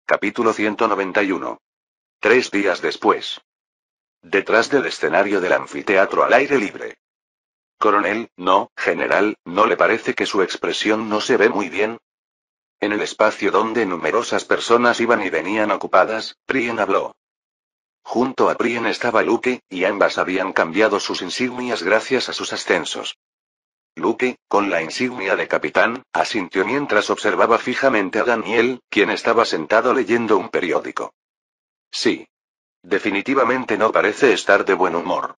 Capítulo 191. 3 días después. Detrás del escenario del anfiteatro al aire libre. Coronel, no, general, ¿no le parece que su expresión no se ve muy bien? En el espacio donde numerosas personas iban y venían ocupadas, Prien habló. Junto a Prien estaba Luke, y ambas habían cambiado sus insignias gracias a sus ascensos. Luke, con la insignia de capitán, asintió mientras observaba fijamente a Daniel, quien estaba sentado leyendo un periódico. Sí. Definitivamente no parece estar de buen humor.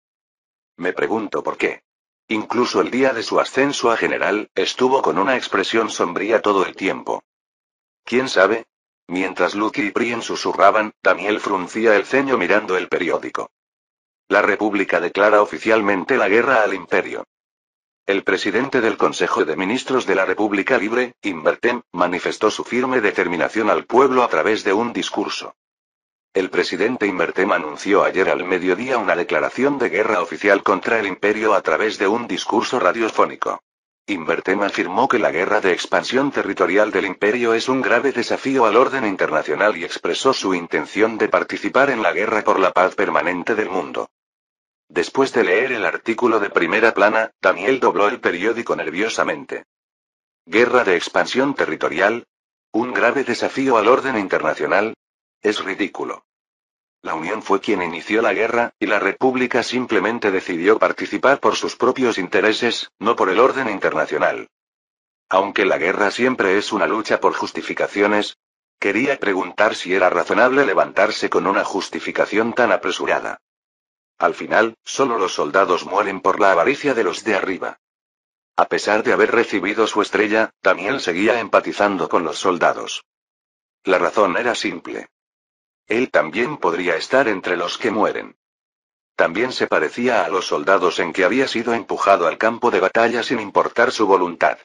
Me pregunto por qué. Incluso el día de su ascenso a general, estuvo con una expresión sombría todo el tiempo. ¿Quién sabe? Mientras Luke y Prien susurraban, Daniel fruncía el ceño mirando el periódico. La República declara oficialmente la guerra al Imperio. El presidente del Consejo de Ministros de la República Libre, Invertem, manifestó su firme determinación al pueblo a través de un discurso. El presidente Invertem anunció ayer al mediodía una declaración de guerra oficial contra el Imperio a través de un discurso radiofónico. Invertem afirmó que la guerra de expansión territorial del Imperio es un grave desafío al orden internacional y expresó su intención de participar en la guerra por la paz permanente del mundo. Después de leer el artículo de primera plana, Daniel dobló el periódico nerviosamente. ¿Guerra de expansión territorial? ¿Un grave desafío al orden internacional? Es ridículo. La Unión fue quien inició la guerra, y la República simplemente decidió participar por sus propios intereses, no por el orden internacional. Aunque la guerra siempre es una lucha por justificaciones, quería preguntar si era razonable levantarse con una justificación tan apresurada. Al final, solo los soldados mueren por la avaricia de los de arriba. A pesar de haber recibido su estrella, Daniel seguía empatizando con los soldados. La razón era simple. Él también podría estar entre los que mueren. También se parecía a los soldados en que había sido empujado al campo de batalla sin importar su voluntad.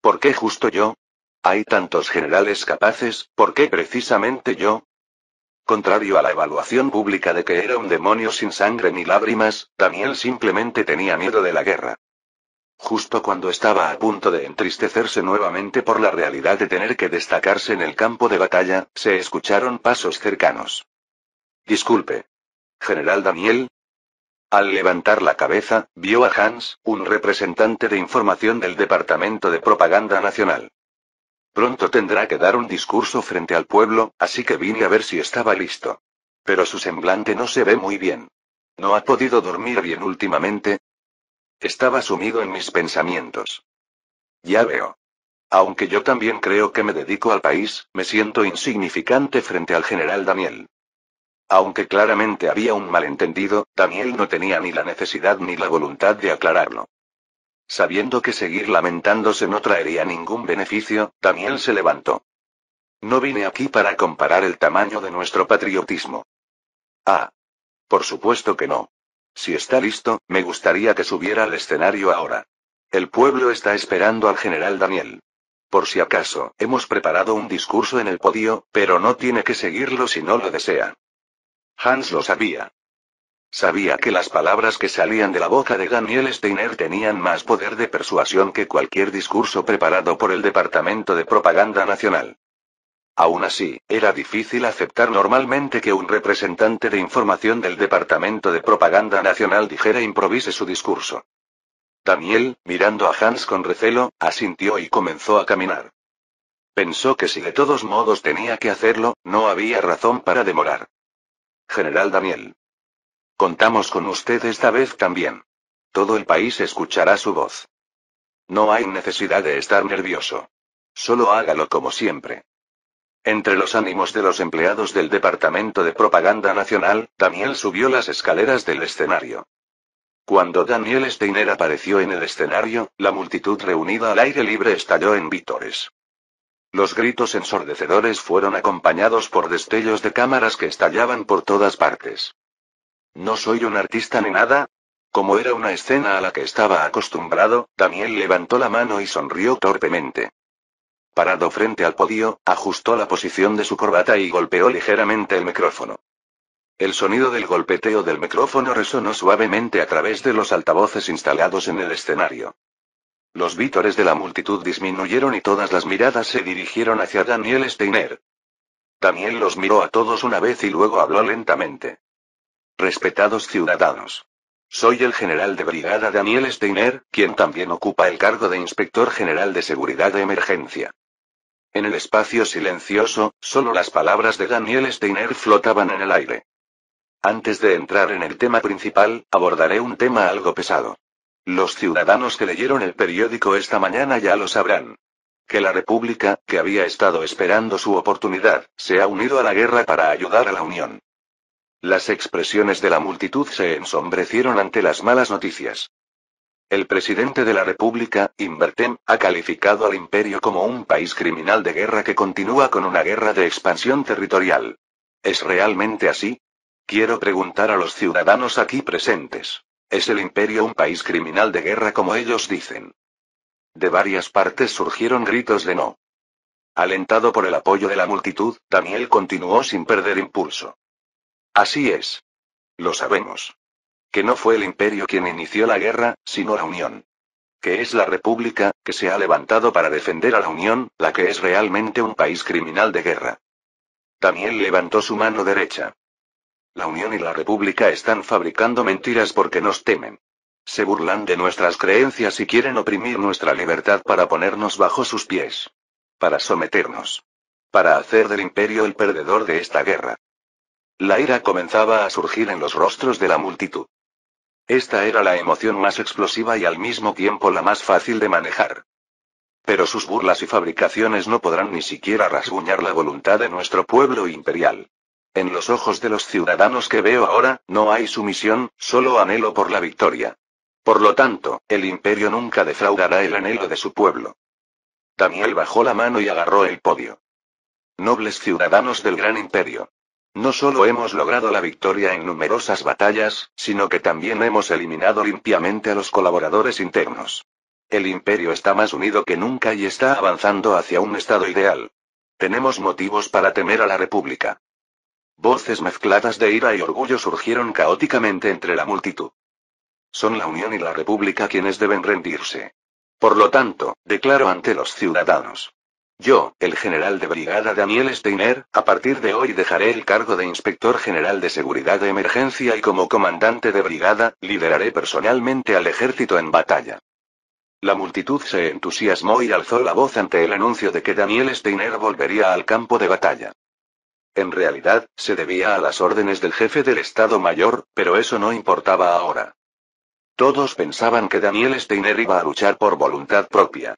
¿Por qué justo yo? Hay tantos generales capaces, ¿por qué precisamente yo? Contrario a la evaluación pública de que era un demonio sin sangre ni lágrimas, Daniel simplemente tenía miedo de la guerra. Justo cuando estaba a punto de entristecerse nuevamente por la realidad de tener que destacarse en el campo de batalla, se escucharon pasos cercanos. Disculpe. ¿General Daniel? Al levantar la cabeza, vio a Hans, un representante de información del Departamento de Propaganda Nacional. Pronto tendrá que dar un discurso frente al pueblo, así que vine a ver si estaba listo. Pero su semblante no se ve muy bien. ¿No ha podido dormir bien últimamente? Estaba sumido en mis pensamientos. Ya veo. Aunque yo también creo que me dedico al país, me siento insignificante frente al general Daniel. Aunque claramente había un malentendido, Daniel no tenía ni la necesidad ni la voluntad de aclararlo. Sabiendo que seguir lamentándose no traería ningún beneficio, Daniel se levantó. No vine aquí para comparar el tamaño de nuestro patriotismo. Ah. Por supuesto que no. Si está listo, me gustaría que subiera al escenario ahora. El pueblo está esperando al general Daniel. Por si acaso, hemos preparado un discurso en el podio, pero no tiene que seguirlo si no lo desea. Hans lo sabía. Sabía que las palabras que salían de la boca de Daniel Steiner tenían más poder de persuasión que cualquier discurso preparado por el Departamento de Propaganda Nacional. Aún así, era difícil aceptar normalmente que un representante de información del Departamento de Propaganda Nacional dijera e improvise su discurso. Daniel, mirando a Hans con recelo, asintió y comenzó a caminar. Pensó que si de todos modos tenía que hacerlo, no había razón para demorar. General Daniel. Contamos con usted esta vez también. Todo el país escuchará su voz. No hay necesidad de estar nervioso. Solo hágalo como siempre. Entre los ánimos de los empleados del Departamento de Propaganda Nacional, Daniel subió las escaleras del escenario. Cuando Daniel Steiner apareció en el escenario, la multitud reunida al aire libre estalló en vítores. Los gritos ensordecedores fueron acompañados por destellos de cámaras que estallaban por todas partes. No soy un artista ni nada. Como era una escena a la que estaba acostumbrado, Daniel levantó la mano y sonrió torpemente. Parado frente al podio, ajustó la posición de su corbata y golpeó ligeramente el micrófono. El sonido del golpeteo del micrófono resonó suavemente a través de los altavoces instalados en el escenario. Los vítores de la multitud disminuyeron y todas las miradas se dirigieron hacia Daniel Steiner. Daniel los miró a todos una vez y luego habló lentamente. Respetados ciudadanos. Soy el general de brigada Daniel Steiner, quien también ocupa el cargo de inspector general de seguridad de emergencia. En el espacio silencioso, solo las palabras de Daniel Steiner flotaban en el aire. Antes de entrar en el tema principal, abordaré un tema algo pesado. Los ciudadanos que leyeron el periódico esta mañana ya lo sabrán. Que la República, que había estado esperando su oportunidad, se ha unido a la guerra para ayudar a la Unión. Las expresiones de la multitud se ensombrecieron ante las malas noticias. El presidente de la República, Invertem, ha calificado al imperio como un país criminal de guerra que continúa con una guerra de expansión territorial. ¿Es realmente así? Quiero preguntar a los ciudadanos aquí presentes. ¿Es el imperio un país criminal de guerra como ellos dicen? De varias partes surgieron gritos de no. Alentado por el apoyo de la multitud, Daniel continuó sin perder impulso. Así es. Lo sabemos. Que no fue el imperio quien inició la guerra, sino la Unión. Que es la República, que se ha levantado para defender a la Unión, la que es realmente un país criminal de guerra. Daniel levantó su mano derecha. La Unión y la República están fabricando mentiras porque nos temen. Se burlan de nuestras creencias y quieren oprimir nuestra libertad para ponernos bajo sus pies. Para someternos. Para hacer del imperio el perdedor de esta guerra. La ira comenzaba a surgir en los rostros de la multitud. Esta era la emoción más explosiva y al mismo tiempo la más fácil de manejar. Pero sus burlas y fabricaciones no podrán ni siquiera rasguñar la voluntad de nuestro pueblo imperial. En los ojos de los ciudadanos que veo ahora, no hay sumisión, solo anhelo por la victoria. Por lo tanto, el imperio nunca defraudará el anhelo de su pueblo. Daniel bajó la mano y agarró el podio. Nobles ciudadanos del gran imperio. No solo hemos logrado la victoria en numerosas batallas, sino que también hemos eliminado limpiamente a los colaboradores internos. El imperio está más unido que nunca y está avanzando hacia un estado ideal. Tenemos motivos para temer a la República. Voces mezcladas de ira y orgullo surgieron caóticamente entre la multitud. Son la Unión y la República quienes deben rendirse. Por lo tanto, declaro ante los ciudadanos. Yo, el general de brigada Daniel Steiner, a partir de hoy dejaré el cargo de inspector general de seguridad de emergencia y como comandante de brigada, lideraré personalmente al ejército en batalla. La multitud se entusiasmó y alzó la voz ante el anuncio de que Daniel Steiner volvería al campo de batalla. En realidad, se debía a las órdenes del jefe del Estado Mayor, pero eso no importaba ahora. Todos pensaban que Daniel Steiner iba a luchar por voluntad propia.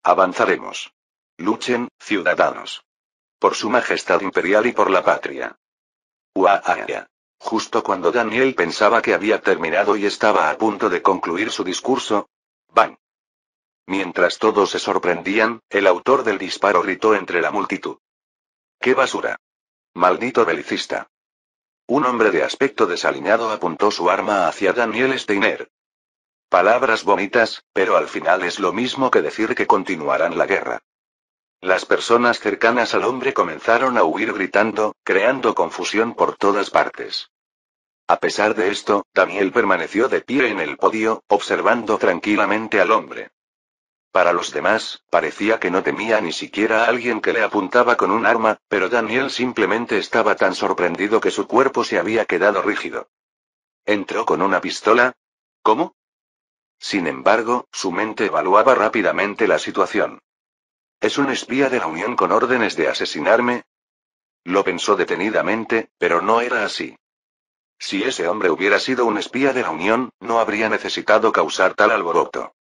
Avanzaremos. Luchen, ciudadanos. Por su majestad imperial y por la patria. Uaaya. Justo cuando Daniel pensaba que había terminado y estaba a punto de concluir su discurso. ¡Bang! Mientras todos se sorprendían, el autor del disparo gritó entre la multitud. ¡Qué basura! ¡Maldito belicista! Un hombre de aspecto desaliñado apuntó su arma hacia Daniel Steiner. Palabras bonitas, pero al final es lo mismo que decir que continuarán la guerra. Las personas cercanas al hombre comenzaron a huir gritando, creando confusión por todas partes. A pesar de esto, Daniel permaneció de pie en el podio, observando tranquilamente al hombre. Para los demás, parecía que no temía ni siquiera a alguien que le apuntaba con un arma, pero Daniel simplemente estaba tan sorprendido que su cuerpo se había quedado rígido. ¿Entró con una pistola? ¿Cómo? Sin embargo, su mente evaluaba rápidamente la situación. ¿Es un espía de la Unión con órdenes de asesinarme? Lo pensó detenidamente, pero no era así. Si ese hombre hubiera sido un espía de la Unión, no habría necesitado causar tal alboroto.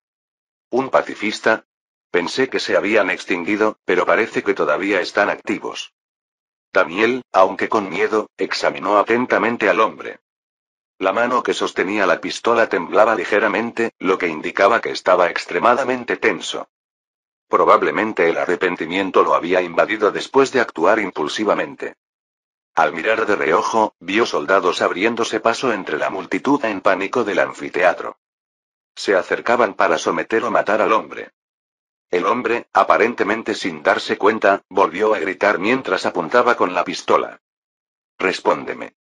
¿Un pacifista? Pensé que se habían extinguido, pero parece que todavía están activos. Daniel, aunque con miedo, examinó atentamente al hombre. La mano que sostenía la pistola temblaba ligeramente, lo que indicaba que estaba extremadamente tenso. Probablemente el arrepentimiento lo había invadido después de actuar impulsivamente. Al mirar de reojo, vio soldados abriéndose paso entre la multitud en pánico del anfiteatro. Se acercaban para someter o matar al hombre. El hombre, aparentemente sin darse cuenta, volvió a gritar mientras apuntaba con la pistola. Respóndeme.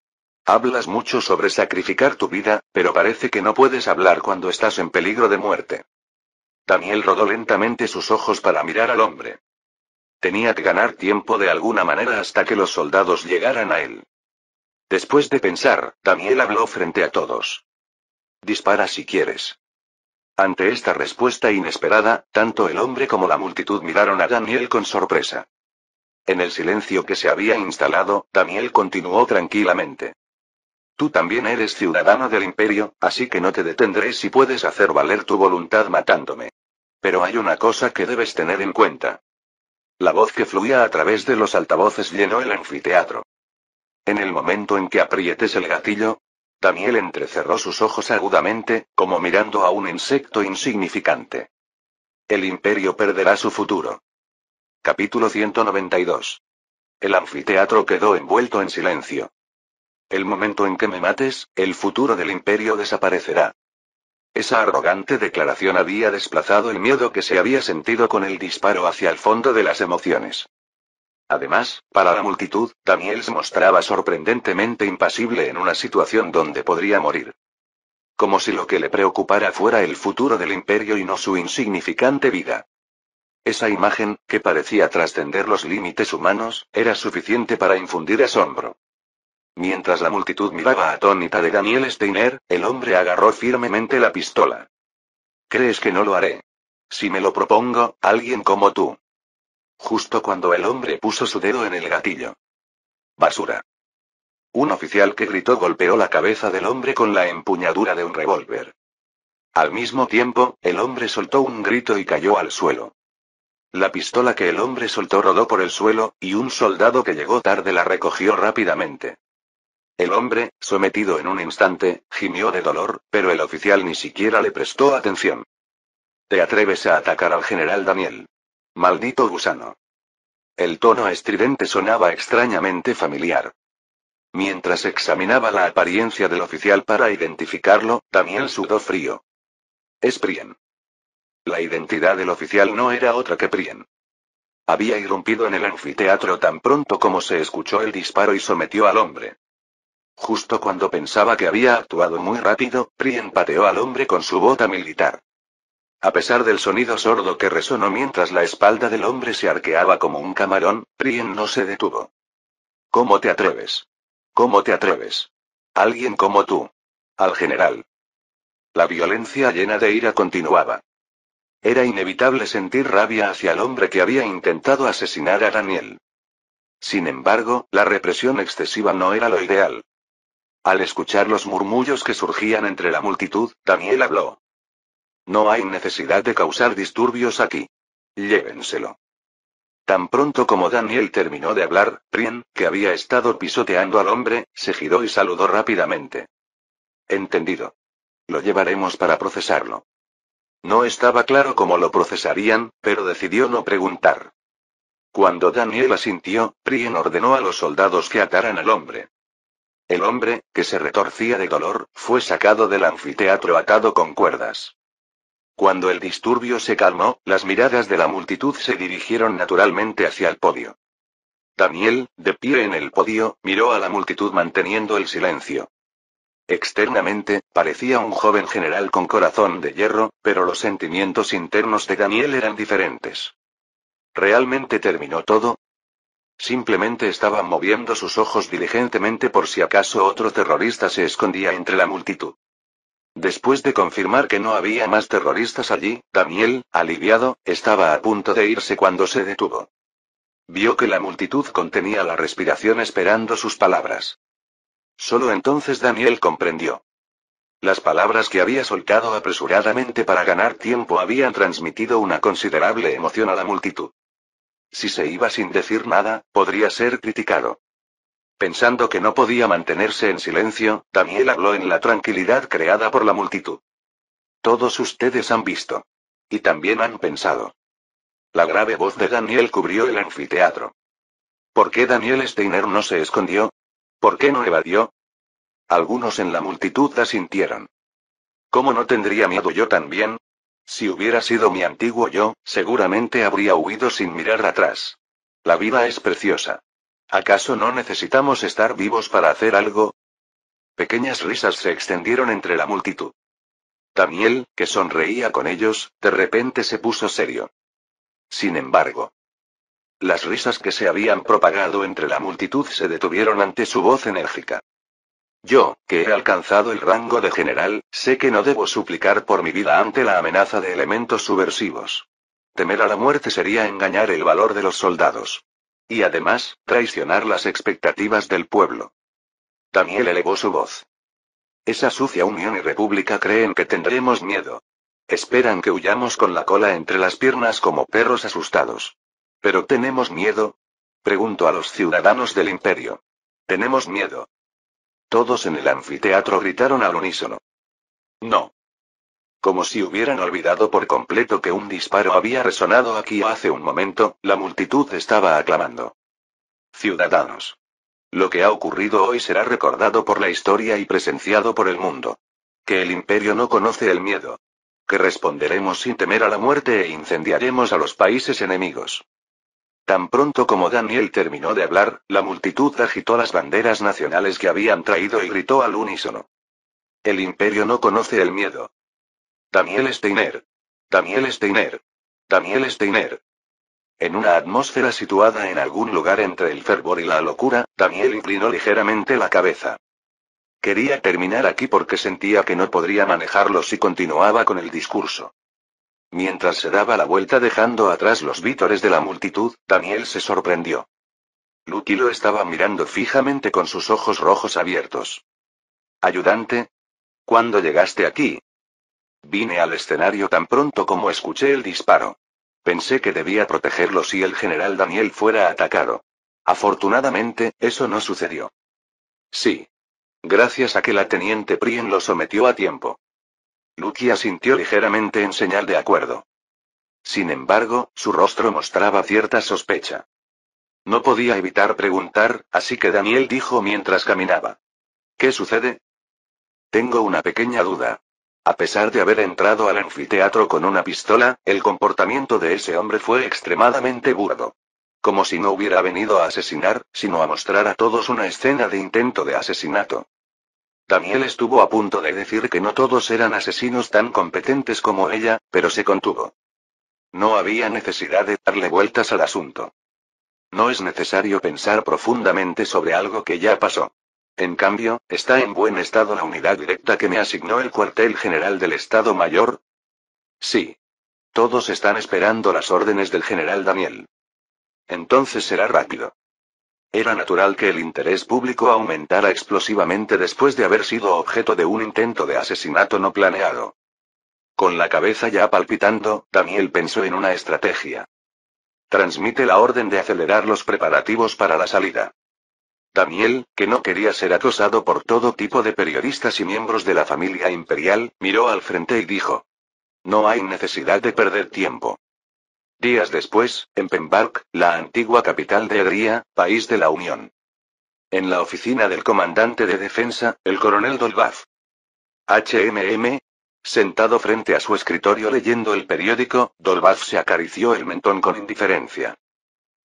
Hablas mucho sobre sacrificar tu vida, pero parece que no puedes hablar cuando estás en peligro de muerte. Daniel rodó lentamente sus ojos para mirar al hombre. Tenía que ganar tiempo de alguna manera hasta que los soldados llegaran a él. Después de pensar, Daniel habló frente a todos. Dispara si quieres. Ante esta respuesta inesperada, tanto el hombre como la multitud miraron a Daniel con sorpresa. En el silencio que se había instalado, Daniel continuó tranquilamente. Tú también eres ciudadano del imperio, así que no te detendré si puedes hacer valer tu voluntad matándome. Pero hay una cosa que debes tener en cuenta. La voz que fluía a través de los altavoces llenó el anfiteatro. En el momento en que aprietes el gatillo, Daniel entrecerró sus ojos agudamente, como mirando a un insecto insignificante. El imperio perderá su futuro. Capítulo 192. El anfiteatro quedó envuelto en silencio. El momento en que me mates, el futuro del imperio desaparecerá. Esa arrogante declaración había desplazado el miedo que se había sentido con el disparo hacia el fondo de las emociones. Además, para la multitud, Daniel se mostraba sorprendentemente impasible en una situación donde podría morir. Como si lo que le preocupara fuera el futuro del imperio y no su insignificante vida. Esa imagen, que parecía trascender los límites humanos, era suficiente para infundir asombro. Mientras la multitud miraba atónita de Daniel Steiner, el hombre agarró firmemente la pistola. ¿Crees que no lo haré? Si me lo propongo, alguien como tú. Justo cuando el hombre puso su dedo en el gatillo. Basura. Un oficial que gritó golpeó la cabeza del hombre con la empuñadura de un revólver. Al mismo tiempo, el hombre soltó un grito y cayó al suelo. La pistola que el hombre soltó rodó por el suelo, y un soldado que llegó tarde la recogió rápidamente. El hombre, sometido en un instante, gimió de dolor, pero el oficial ni siquiera le prestó atención. ¿Te atreves a atacar al general Daniel? Maldito gusano. El tono estridente sonaba extrañamente familiar. Mientras examinaba la apariencia del oficial para identificarlo, Daniel sudó frío. Es Prien. La identidad del oficial no era otra que Prien. Había irrumpido en el anfiteatro tan pronto como se escuchó el disparo y sometió al hombre. Justo cuando pensaba que había actuado muy rápido, Prien pateó al hombre con su bota militar. A pesar del sonido sordo que resonó mientras la espalda del hombre se arqueaba como un camarón, Prien no se detuvo. ¿Cómo te atreves? ¿Cómo te atreves? Alguien como tú. Al general. La violencia llena de ira continuaba. Era inevitable sentir rabia hacia el hombre que había intentado asesinar a Daniel. Sin embargo, la represión excesiva no era lo ideal. Al escuchar los murmullos que surgían entre la multitud, Daniel habló. No hay necesidad de causar disturbios aquí. Llévenselo. Tan pronto como Daniel terminó de hablar, Prien, que había estado pisoteando al hombre, se giró y saludó rápidamente. Entendido. Lo llevaremos para procesarlo. No estaba claro cómo lo procesarían, pero decidió no preguntar. Cuando Daniel asintió, Prien ordenó a los soldados que ataran al hombre. El hombre, que se retorcía de dolor, fue sacado del anfiteatro atado con cuerdas. Cuando el disturbio se calmó, las miradas de la multitud se dirigieron naturalmente hacia el podio. Daniel, de pie en el podio, miró a la multitud manteniendo el silencio. Externamente, parecía un joven general con corazón de hierro, pero los sentimientos internos de Daniel eran diferentes. ¿Realmente terminó todo? Simplemente estaba moviendo sus ojos diligentemente por si acaso otro terrorista se escondía entre la multitud. Después de confirmar que no había más terroristas allí, Daniel, aliviado, estaba a punto de irse cuando se detuvo. Vio que la multitud contenía la respiración esperando sus palabras. Solo entonces Daniel comprendió. Las palabras que había soltado apresuradamente para ganar tiempo habían transmitido una considerable emoción a la multitud. Si se iba sin decir nada, podría ser criticado. Pensando que no podía mantenerse en silencio, Daniel habló en la tranquilidad creada por la multitud. Todos ustedes han visto. Y también han pensado. La grave voz de Daniel cubrió el anfiteatro. ¿Por qué Daniel Steiner no se escondió? ¿Por qué no evadió? Algunos en la multitud asintieron. ¿Cómo no tendría miedo yo también? Si hubiera sido mi antiguo yo, seguramente habría huido sin mirar atrás. La vida es preciosa. ¿Acaso no necesitamos estar vivos para hacer algo? Pequeñas risas se extendieron entre la multitud. Daniel, que sonreía con ellos, de repente se puso serio. Sin embargo, Las risas que se habían propagado entre la multitud se detuvieron ante su voz enérgica. Yo, que he alcanzado el rango de general, sé que no debo suplicar por mi vida ante la amenaza de elementos subversivos. Temer a la muerte sería engañar el valor de los soldados. Y además, traicionar las expectativas del pueblo. Daniel elevó su voz. Esa sucia Unión y República creen que tendremos miedo. Esperan que huyamos con la cola entre las piernas como perros asustados. ¿Pero tenemos miedo? Pregunto a los ciudadanos del imperio. ¿Tenemos miedo? Todos en el anfiteatro gritaron al unísono. No. Como si hubieran olvidado por completo que un disparo había resonado aquí hace un momento, la multitud estaba aclamando. Ciudadanos. Lo que ha ocurrido hoy será recordado por la historia y presenciado por el mundo. Que el imperio no conoce el miedo. Que responderemos sin temer a la muerte e incendiaremos a los países enemigos. Tan pronto como Daniel terminó de hablar, la multitud agitó las banderas nacionales que habían traído y gritó al unísono. El imperio no conoce el miedo. Daniel Steiner. Daniel Steiner. Daniel Steiner. En una atmósfera situada en algún lugar entre el fervor y la locura, Daniel inclinó ligeramente la cabeza. Quería terminar aquí porque sentía que no podría manejarlo si continuaba con el discurso. Mientras se daba la vuelta dejando atrás los vítores de la multitud, Daniel se sorprendió. Lucky lo estaba mirando fijamente con sus ojos rojos abiertos. Ayudante. ¿Cuándo llegaste aquí? Vine al escenario tan pronto como escuché el disparo. Pensé que debía protegerlo si el general Daniel fuera atacado. Afortunadamente, eso no sucedió. Sí. Gracias a que la teniente Prien lo sometió a tiempo. Lucky asintió ligeramente en señal de acuerdo. Sin embargo, su rostro mostraba cierta sospecha. No podía evitar preguntar, así que Daniel dijo mientras caminaba. ¿Qué sucede? Tengo una pequeña duda. A pesar de haber entrado al anfiteatro con una pistola, el comportamiento de ese hombre fue extremadamente burdo. Como si no hubiera venido a asesinar, sino a mostrar a todos una escena de intento de asesinato. Daniel estuvo a punto de decir que no todos eran asesinos tan competentes como ella, pero se contuvo. No había necesidad de darle vueltas al asunto. No es necesario pensar profundamente sobre algo que ya pasó. En cambio, ¿está en buen estado la unidad directa que me asignó el cuartel general del Estado Mayor? Sí. Todos están esperando las órdenes del general Daniel. Entonces será rápido. Era natural que el interés público aumentara explosivamente después de haber sido objeto de un intento de asesinato no planeado. Con la cabeza ya palpitando, Daniel pensó en una estrategia. Transmite la orden de acelerar los preparativos para la salida. Daniel, que no quería ser acosado por todo tipo de periodistas y miembros de la familia imperial, miró al frente y dijo. No hay necesidad de perder tiempo. Días después, en Pembark, la antigua capital de Egría, país de la Unión. En la oficina del comandante de defensa, el coronel Dolbaf. Sentado frente a su escritorio leyendo el periódico, Dolbaf se acarició el mentón con indiferencia.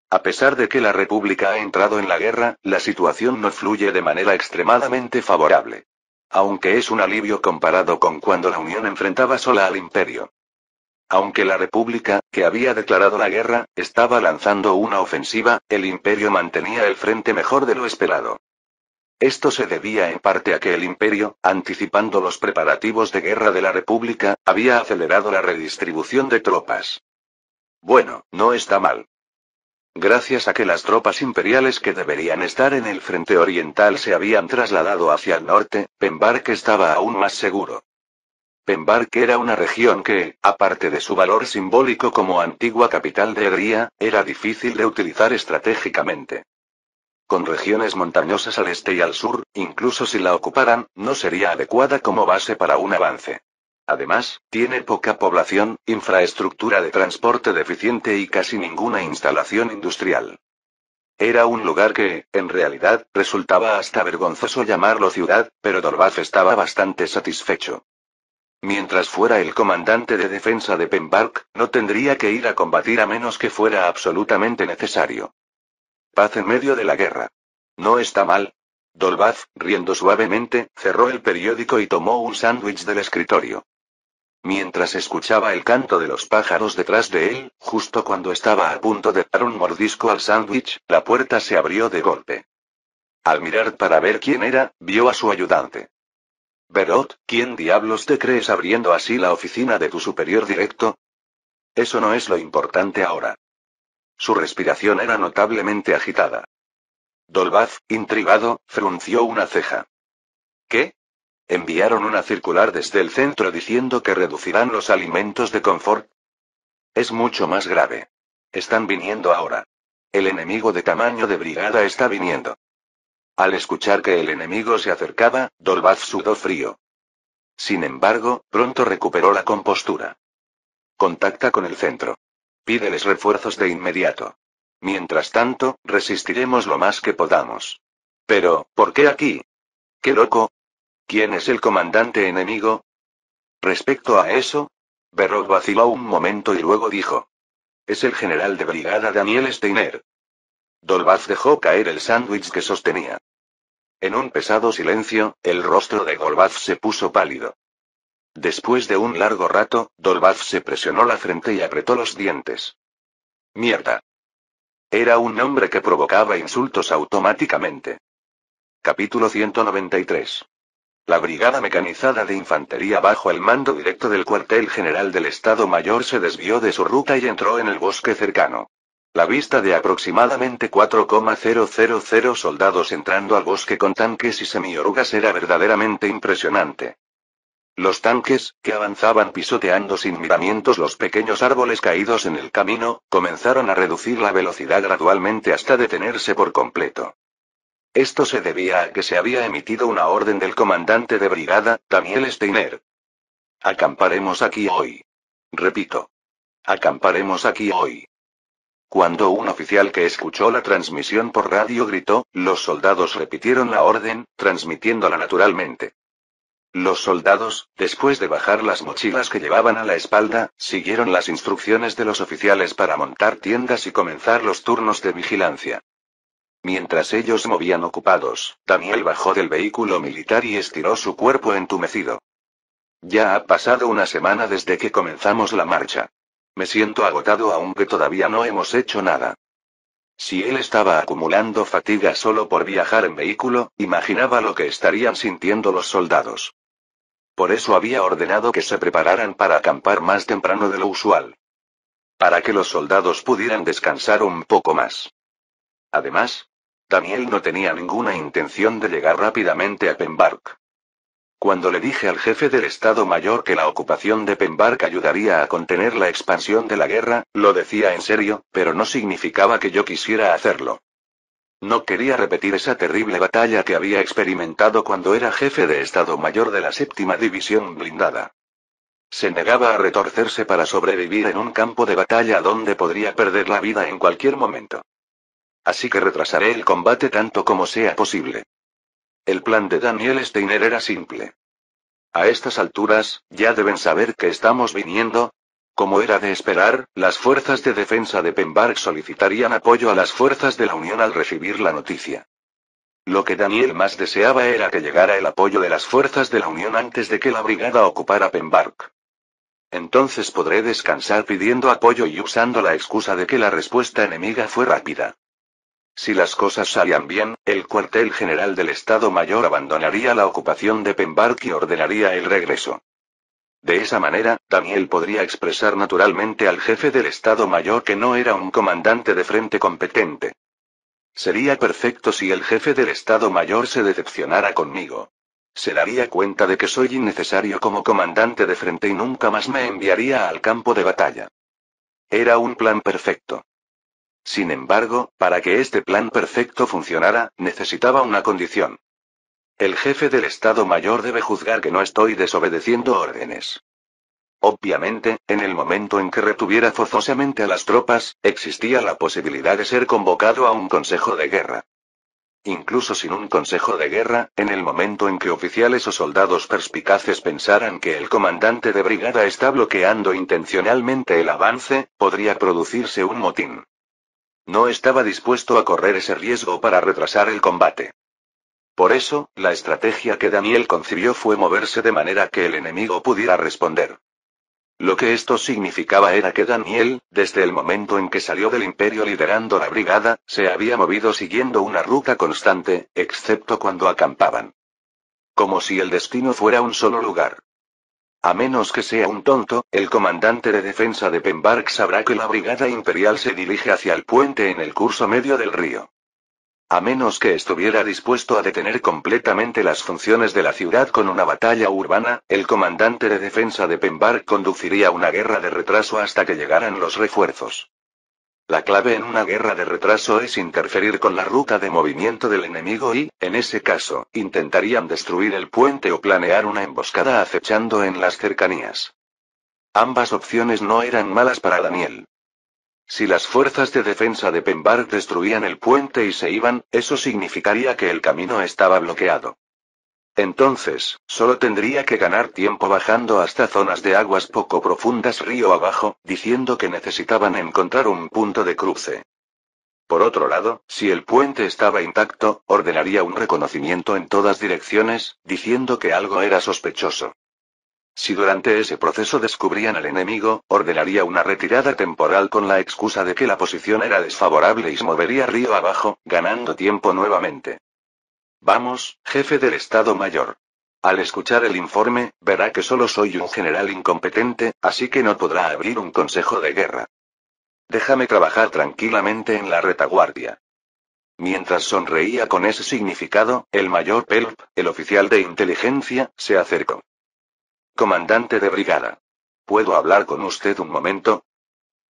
A pesar de que la República ha entrado en la guerra, la situación no fluye de manera extremadamente favorable. Aunque es un alivio comparado con cuando la Unión enfrentaba sola al Imperio. Aunque la República, que había declarado la guerra, estaba lanzando una ofensiva, el Imperio mantenía el frente mejor de lo esperado. Esto se debía en parte a que el Imperio, anticipando los preparativos de guerra de la República, había acelerado la redistribución de tropas. Bueno, no está mal. Gracias a que las tropas imperiales que deberían estar en el frente oriental se habían trasladado hacia el norte, Pembark estaba aún más seguro. Pembark era una región que, aparte de su valor simbólico como antigua capital de Egría, era difícil de utilizar estratégicamente. Con regiones montañosas al este y al sur, incluso si la ocuparan, no sería adecuada como base para un avance. Además, tiene poca población, infraestructura de transporte deficiente y casi ninguna instalación industrial. Era un lugar que, en realidad, resultaba hasta vergonzoso llamarlo ciudad, pero Dolbaf estaba bastante satisfecho. Mientras fuera el comandante de defensa de Pembark, no tendría que ir a combatir a menos que fuera absolutamente necesario. Paz en medio de la guerra. No está mal. Dolbaf, riendo suavemente, cerró el periódico y tomó un sándwich del escritorio. Mientras escuchaba el canto de los pájaros detrás de él, justo cuando estaba a punto de dar un mordisco al sándwich, la puerta se abrió de golpe. Al mirar para ver quién era, vio a su ayudante. Berot, ¿quién diablos te crees abriendo así la oficina de tu superior directo? Eso no es lo importante ahora. Su respiración era notablemente agitada. Dolbaz, intrigado, frunció una ceja. ¿Qué? ¿Enviaron una circular desde el centro diciendo que reducirán los alimentos de confort? Es mucho más grave. Están viniendo ahora. El enemigo de tamaño de brigada está viniendo. Al escuchar que el enemigo se acercaba, Dolbaz sudó frío. Sin embargo, pronto recuperó la compostura. Contacta con el centro. Pídeles refuerzos de inmediato. Mientras tanto, resistiremos lo más que podamos. Pero, ¿por qué aquí? ¡Qué loco! ¿Quién es el comandante enemigo? Respecto a eso, Berot vaciló un momento y luego dijo. Es el general de brigada Daniel Steiner. Dolbaz dejó caer el sándwich que sostenía. En un pesado silencio, el rostro de Dolbaz se puso pálido. Después de un largo rato, Dolbaz se presionó la frente y apretó los dientes. Mierda. Era un nombre que provocaba insultos automáticamente. Capítulo 193. La Brigada Mecanizada de Infantería bajo el mando directo del cuartel general del Estado Mayor se desvió de su ruta y entró en el bosque cercano. La vista de aproximadamente 4,000 soldados entrando al bosque con tanques y semiorugas era verdaderamente impresionante. Los tanques, que avanzaban pisoteando sin miramientos los pequeños árboles caídos en el camino, comenzaron a reducir la velocidad gradualmente hasta detenerse por completo. Esto se debía a que se había emitido una orden del comandante de brigada, Daniel Steiner. Acamparemos aquí hoy. Repito. Acamparemos aquí hoy. Cuando un oficial que escuchó la transmisión por radio gritó, los soldados repitieron la orden, transmitiéndola naturalmente. Los soldados, después de bajar las mochilas que llevaban a la espalda, siguieron las instrucciones de los oficiales para montar tiendas y comenzar los turnos de vigilancia. Mientras ellos movían ocupados, Daniel bajó del vehículo militar y estiró su cuerpo entumecido. Ya ha pasado una semana desde que comenzamos la marcha. Me siento agotado aunque todavía no hemos hecho nada. Si él estaba acumulando fatiga solo por viajar en vehículo, imaginaba lo que estarían sintiendo los soldados. Por eso había ordenado que se prepararan para acampar más temprano de lo usual. Para que los soldados pudieran descansar un poco más. Además, Daniel no tenía ninguna intención de llegar rápidamente a Pembark. Cuando le dije al jefe del Estado Mayor que la ocupación de Pembark ayudaría a contener la expansión de la guerra, lo decía en serio, pero no significaba que yo quisiera hacerlo. No quería repetir esa terrible batalla que había experimentado cuando era jefe de Estado Mayor de la 7ª División Blindada. Se negaba a retorcerse para sobrevivir en un campo de batalla donde podría perder la vida en cualquier momento. Así que retrasaré el combate tanto como sea posible. El plan de Daniel Steiner era simple. A estas alturas, ya deben saber que estamos viniendo. Como era de esperar, las fuerzas de defensa de Pembark solicitarían apoyo a las fuerzas de la Unión al recibir la noticia. Lo que Daniel más deseaba era que llegara el apoyo de las fuerzas de la Unión antes de que la brigada ocupara Pembark. Entonces podré descansar pidiendo apoyo y usando la excusa de que la respuesta enemiga fue rápida. Si las cosas salían bien, el cuartel general del Estado Mayor abandonaría la ocupación de Pembark y ordenaría el regreso. De esa manera, Daniel podría expresar naturalmente al jefe del Estado Mayor que no era un comandante de frente competente. Sería perfecto si el jefe del Estado Mayor se decepcionara conmigo. Se daría cuenta de que soy innecesario como comandante de frente y nunca más me enviaría al campo de batalla. Era un plan perfecto. Sin embargo, para que este plan perfecto funcionara, necesitaba una condición. El jefe del Estado Mayor debe juzgar que no estoy desobedeciendo órdenes. Obviamente, en el momento en que retuviera forzosamente a las tropas, existía la posibilidad de ser convocado a un consejo de guerra. Incluso sin un consejo de guerra, en el momento en que oficiales o soldados perspicaces pensaran que el comandante de brigada está bloqueando intencionalmente el avance, podría producirse un motín. No estaba dispuesto a correr ese riesgo para retrasar el combate. Por eso, la estrategia que Daniel concibió fue moverse de manera que el enemigo pudiera responder. Lo que esto significaba era que Daniel, desde el momento en que salió del Imperio liderando la brigada, se había movido siguiendo una ruta constante, excepto cuando acampaban. Como si el destino fuera un solo lugar. A menos que sea un tonto, el comandante de defensa de Pembark sabrá que la brigada imperial se dirige hacia el puente en el curso medio del río. A menos que estuviera dispuesto a detener completamente las funciones de la ciudad con una batalla urbana, el comandante de defensa de Pembark conduciría una guerra de retraso hasta que llegaran los refuerzos. La clave en una guerra de retraso es interferir con la ruta de movimiento del enemigo y, en ese caso, intentarían destruir el puente o planear una emboscada acechando en las cercanías. Ambas opciones no eran malas para Daniel. Si las fuerzas de defensa de Pembark destruían el puente y se iban, eso significaría que el camino estaba bloqueado. Entonces, solo tendría que ganar tiempo bajando hasta zonas de aguas poco profundas río abajo, diciendo que necesitaban encontrar un punto de cruce. Por otro lado, si el puente estaba intacto, ordenaría un reconocimiento en todas direcciones, diciendo que algo era sospechoso. Si durante ese proceso descubrían al enemigo, ordenaría una retirada temporal con la excusa de que la posición era desfavorable y se movería río abajo, ganando tiempo nuevamente. Vamos, jefe del Estado Mayor. Al escuchar el informe, verá que solo soy un general incompetente, así que no podrá abrir un consejo de guerra. Déjame trabajar tranquilamente en la retaguardia. Mientras sonreía con ese significado, el mayor Pelp, el oficial de inteligencia, se acercó. Comandante de brigada. ¿Puedo hablar con usted un momento?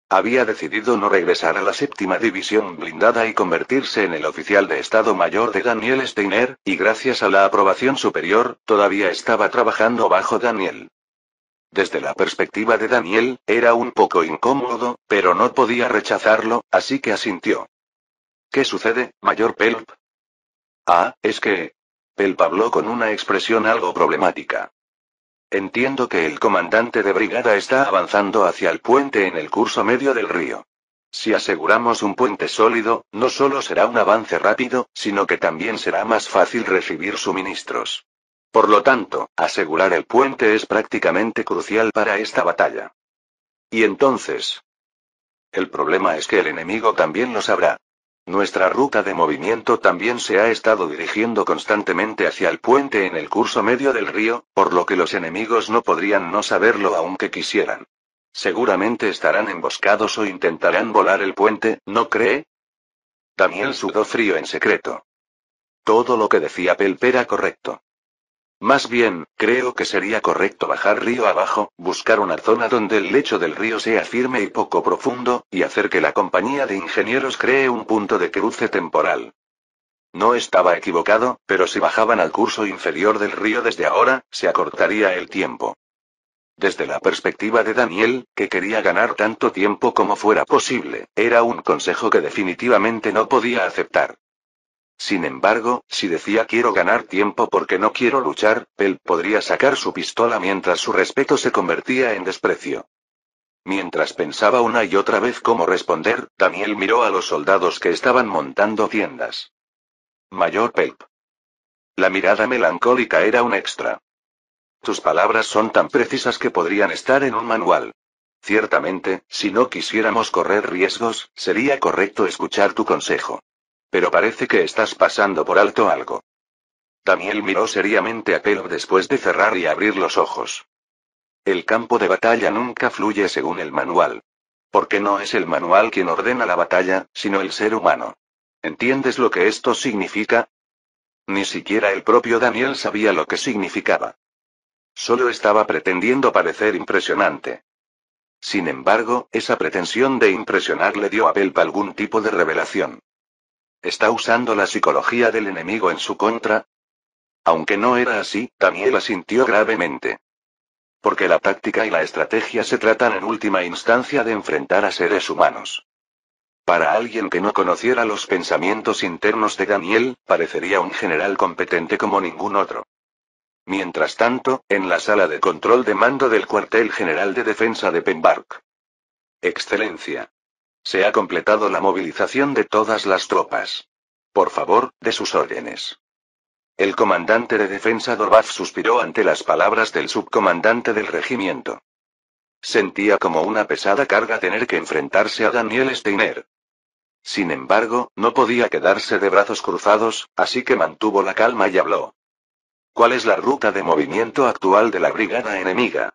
Había decidido no regresar a la 7ª División Blindada y convertirse en el oficial de Estado Mayor de Daniel Steiner, y gracias a la aprobación superior, todavía estaba trabajando bajo Daniel. Desde la perspectiva de Daniel, era un poco incómodo, pero no podía rechazarlo, así que asintió. ¿Qué sucede, Mayor Pelp? Es que... Pelp habló con una expresión algo problemática. Entiendo que el comandante de brigada está avanzando hacia el puente en el curso medio del río. Si aseguramos un puente sólido, no solo será un avance rápido, sino que también será más fácil recibir suministros. Por lo tanto, asegurar el puente es prácticamente crucial para esta batalla. Y entonces, el problema es que el enemigo también lo sabrá. Nuestra ruta de movimiento también se ha estado dirigiendo constantemente hacia el puente en el curso medio del río, por lo que los enemigos no podrían no saberlo aunque quisieran. Seguramente estarán emboscados o intentarán volar el puente, ¿no cree? Daniel sudó frío en secreto. Todo lo que decía Pelp era correcto. Más bien, creo que sería correcto bajar río abajo, buscar una zona donde el lecho del río sea firme y poco profundo, y hacer que la compañía de ingenieros cree un punto de cruce temporal. No estaba equivocado, pero si bajaban al curso inferior del río desde ahora, se acortaría el tiempo. Desde la perspectiva de Daniel, que quería ganar tanto tiempo como fuera posible, era un consejo que definitivamente no podía aceptar. Sin embargo, si decía quiero ganar tiempo porque no quiero luchar, Pelp podría sacar su pistola mientras su respeto se convertía en desprecio. Mientras pensaba una y otra vez cómo responder, Daniel miró a los soldados que estaban montando tiendas. Mayor Pelp. La mirada melancólica era un extra. Tus palabras son tan precisas que podrían estar en un manual. Ciertamente, si no quisiéramos correr riesgos, sería correcto escuchar tu consejo. Pero parece que estás pasando por alto algo. Daniel miró seriamente a Pelp después de cerrar y abrir los ojos. El campo de batalla nunca fluye según el manual. Porque no es el manual quien ordena la batalla, sino el ser humano. ¿Entiendes lo que esto significa? Ni siquiera el propio Daniel sabía lo que significaba. Solo estaba pretendiendo parecer impresionante. Sin embargo, esa pretensión de impresionar le dio a Pelp algún tipo de revelación. ¿Está usando la psicología del enemigo en su contra? Aunque no era así, Daniel asintió gravemente. Porque la táctica y la estrategia se tratan en última instancia de enfrentar a seres humanos. Para alguien que no conociera los pensamientos internos de Daniel, parecería un general competente como ningún otro. Mientras tanto, en la sala de control de mando del cuartel general de defensa de Pembark. Excelencia. Se ha completado la movilización de todas las tropas. Por favor, de sus órdenes. El comandante de defensa Dorbath suspiró ante las palabras del subcomandante del regimiento. Sentía como una pesada carga tener que enfrentarse a Daniel Steiner. Sin embargo, no podía quedarse de brazos cruzados, así que mantuvo la calma y habló. ¿Cuál es la ruta de movimiento actual de la brigada enemiga?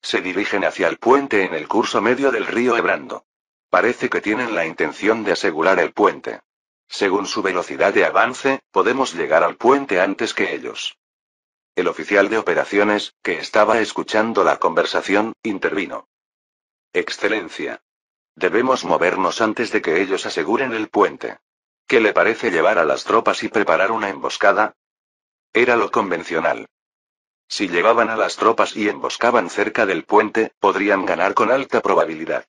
Se dirigen hacia el puente en el curso medio del río Ebrando. Parece que tienen la intención de asegurar el puente. Según su velocidad de avance, podemos llegar al puente antes que ellos. El oficial de operaciones, que estaba escuchando la conversación, intervino. Excelencia. Debemos movernos antes de que ellos aseguren el puente. ¿Qué le parece llevar a las tropas y preparar una emboscada? Era lo convencional. Si llevaban a las tropas y emboscaban cerca del puente, podrían ganar con alta probabilidad.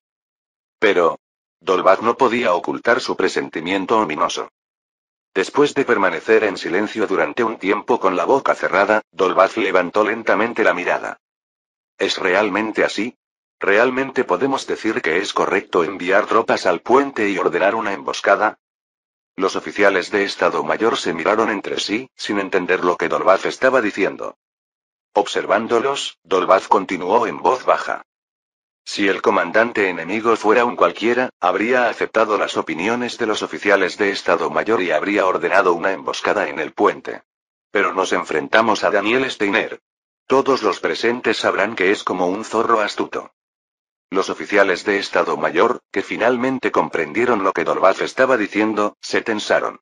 Pero Dolbach no podía ocultar su presentimiento ominoso. Después de permanecer en silencio durante un tiempo con la boca cerrada, Dolbach levantó lentamente la mirada. ¿Es realmente así? ¿Realmente podemos decir que es correcto enviar tropas al puente y ordenar una emboscada? Los oficiales de Estado Mayor se miraron entre sí, sin entender lo que Dolbach estaba diciendo. Observándolos, Dolbach continuó en voz baja. Si el comandante enemigo fuera un cualquiera, habría aceptado las opiniones de los oficiales de Estado Mayor y habría ordenado una emboscada en el puente. Pero nos enfrentamos a Daniel Steiner. Todos los presentes sabrán que es como un zorro astuto. Los oficiales de Estado Mayor, que finalmente comprendieron lo que Dolbach estaba diciendo, se tensaron.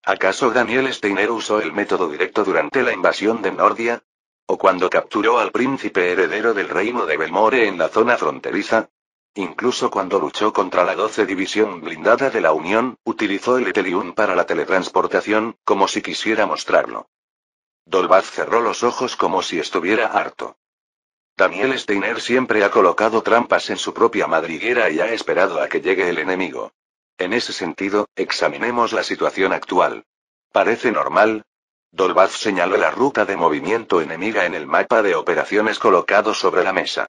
¿Acaso Daniel Steiner usó el método directo durante la invasión de Nordia? ¿O cuando capturó al príncipe heredero del reino de Belmore en la zona fronteriza? Incluso cuando luchó contra la 12 División Blindada de la Unión, utilizó el Ethelium para la teletransportación, como si quisiera mostrarlo. Dolbach cerró los ojos como si estuviera harto. Daniel Steiner siempre ha colocado trampas en su propia madriguera y ha esperado a que llegue el enemigo. En ese sentido, examinemos la situación actual. ¿Parece normal? Dolbach señaló la ruta de movimiento enemiga en el mapa de operaciones colocado sobre la mesa.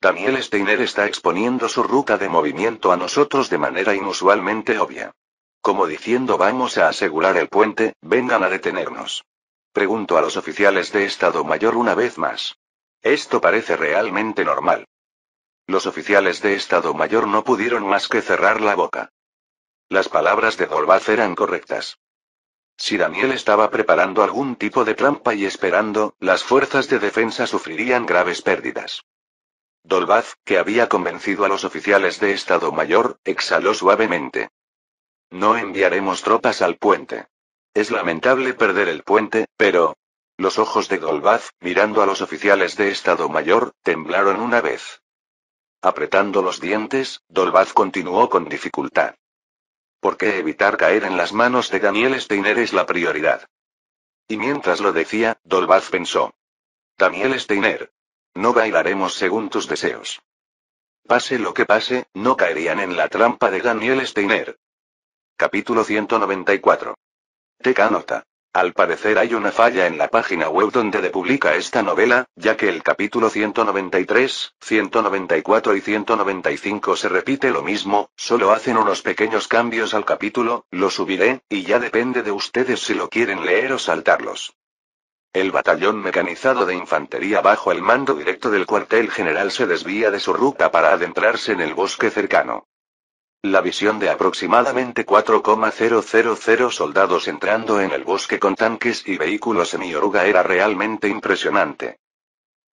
Daniel Steiner está exponiendo su ruta de movimiento a nosotros de manera inusualmente obvia. Como diciendo vamos a asegurar el puente, vengan a detenernos. Pregunto a los oficiales de Estado Mayor una vez más. Esto parece realmente normal. Los oficiales de Estado Mayor no pudieron más que cerrar la boca. Las palabras de Dolbach eran correctas. Si Daniel estaba preparando algún tipo de trampa y esperando, las fuerzas de defensa sufrirían graves pérdidas. Dolbach, que había convencido a los oficiales de Estado Mayor, exhaló suavemente. No enviaremos tropas al puente. Es lamentable perder el puente, pero... Los ojos de Dolbach, mirando a los oficiales de Estado Mayor, temblaron una vez. Apretando los dientes, Dolbach continuó con dificultad. ¿Por qué evitar caer en las manos de Daniel Steiner es la prioridad? Y mientras lo decía, Dolbach pensó. Daniel Steiner. No bailaremos según tus deseos. Pase lo que pase, no caerían en la trampa de Daniel Steiner. Capítulo 194. Teca nota. Al parecer hay una falla en la página web donde publica esta novela, ya que el capítulo 193, 194 y 195 se repite lo mismo, solo hacen unos pequeños cambios al capítulo, lo subiré, y ya depende de ustedes si lo quieren leer o saltarlos. El batallón mecanizado de infantería bajo el mando directo del cuartel general se desvía de su ruta para adentrarse en el bosque cercano. La visión de aproximadamente 4,000 soldados entrando en el bosque con tanques y vehículos semi-oruga era realmente impresionante.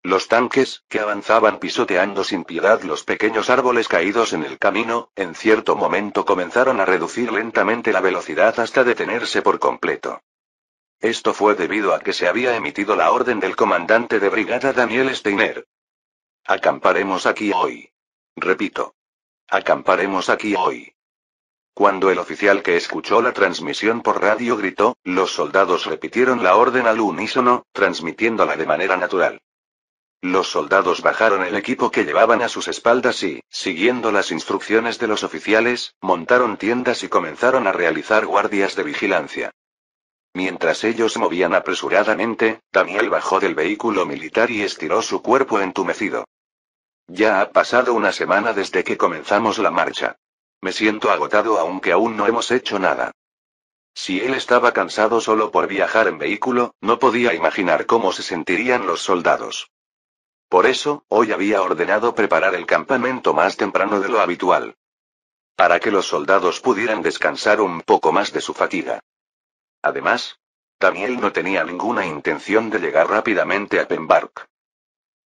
Los tanques, que avanzaban pisoteando sin piedad los pequeños árboles caídos en el camino, en cierto momento comenzaron a reducir lentamente la velocidad hasta detenerse por completo. Esto fue debido a que se había emitido la orden del comandante de brigada Daniel Steiner. Acamparemos aquí hoy. Repito. Acamparemos aquí hoy. Cuando el oficial que escuchó la transmisión por radio gritó, los soldados repitieron la orden al unísono, transmitiéndola de manera natural. Los soldados bajaron el equipo que llevaban a sus espaldas y, siguiendo las instrucciones de los oficiales, montaron tiendas y comenzaron a realizar guardias de vigilancia. Mientras ellos se movían apresuradamente, Daniel bajó del vehículo militar y estiró su cuerpo entumecido. Ya ha pasado una semana desde que comenzamos la marcha. Me siento agotado aunque aún no hemos hecho nada. Si él estaba cansado solo por viajar en vehículo, no podía imaginar cómo se sentirían los soldados. Por eso, hoy había ordenado preparar el campamento más temprano de lo habitual. Para que los soldados pudieran descansar un poco más de su fatiga. Además, Daniel no tenía ninguna intención de llegar rápidamente a Pembark.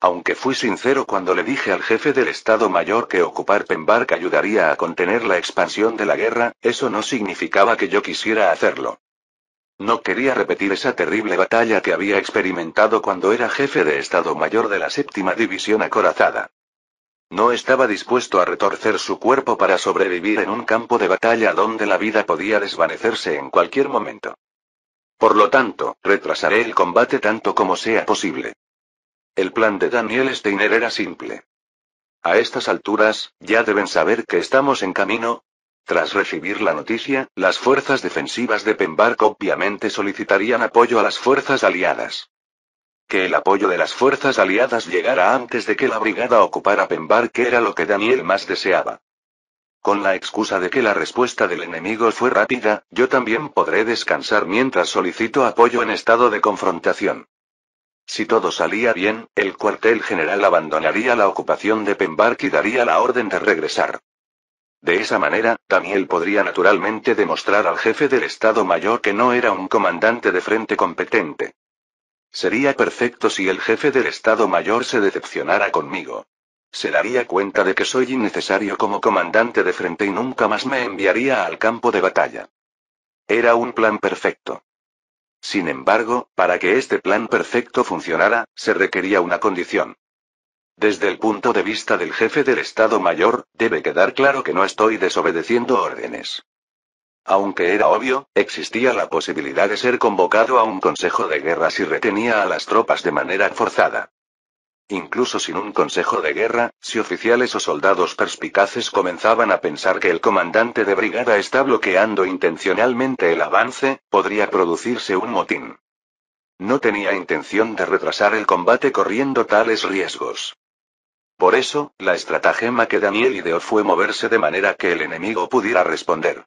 Aunque fui sincero cuando le dije al jefe del Estado Mayor que ocupar Pembark ayudaría a contener la expansión de la guerra, eso no significaba que yo quisiera hacerlo. No quería repetir esa terrible batalla que había experimentado cuando era jefe de Estado Mayor de la 7ª División Acorazada. No estaba dispuesto a retorcer su cuerpo para sobrevivir en un campo de batalla donde la vida podía desvanecerse en cualquier momento. Por lo tanto, retrasaré el combate tanto como sea posible. El plan de Daniel Steiner era simple. A estas alturas, ya deben saber que estamos en camino. Tras recibir la noticia, las fuerzas defensivas de Pembark obviamente solicitarían apoyo a las fuerzas aliadas. Que el apoyo de las fuerzas aliadas llegara antes de que la brigada ocupara Pembark era lo que Daniel más deseaba. Con la excusa de que la respuesta del enemigo fue rápida, yo también podré descansar mientras solicito apoyo en estado de confrontación. Si todo salía bien, el cuartel general abandonaría la ocupación de Pembark y daría la orden de regresar. De esa manera, Daniel podría naturalmente demostrar al jefe del Estado Mayor que no era un comandante de frente competente. Sería perfecto si el jefe del Estado Mayor se decepcionara conmigo. Se daría cuenta de que soy innecesario como comandante de frente y nunca más me enviaría al campo de batalla. Era un plan perfecto. Sin embargo, para que este plan perfecto funcionara, se requería una condición. Desde el punto de vista del jefe del Estado Mayor, debe quedar claro que no estoy desobedeciendo órdenes. Aunque era obvio, existía la posibilidad de ser convocado a un consejo de guerra si retenía a las tropas de manera forzada. Incluso sin un consejo de guerra, si oficiales o soldados perspicaces comenzaban a pensar que el comandante de brigada está bloqueando intencionalmente el avance, podría producirse un motín. No tenía intención de retrasar el combate corriendo tales riesgos. Por eso, la estratagema que Daniel ideó fue moverse de manera que el enemigo pudiera responder.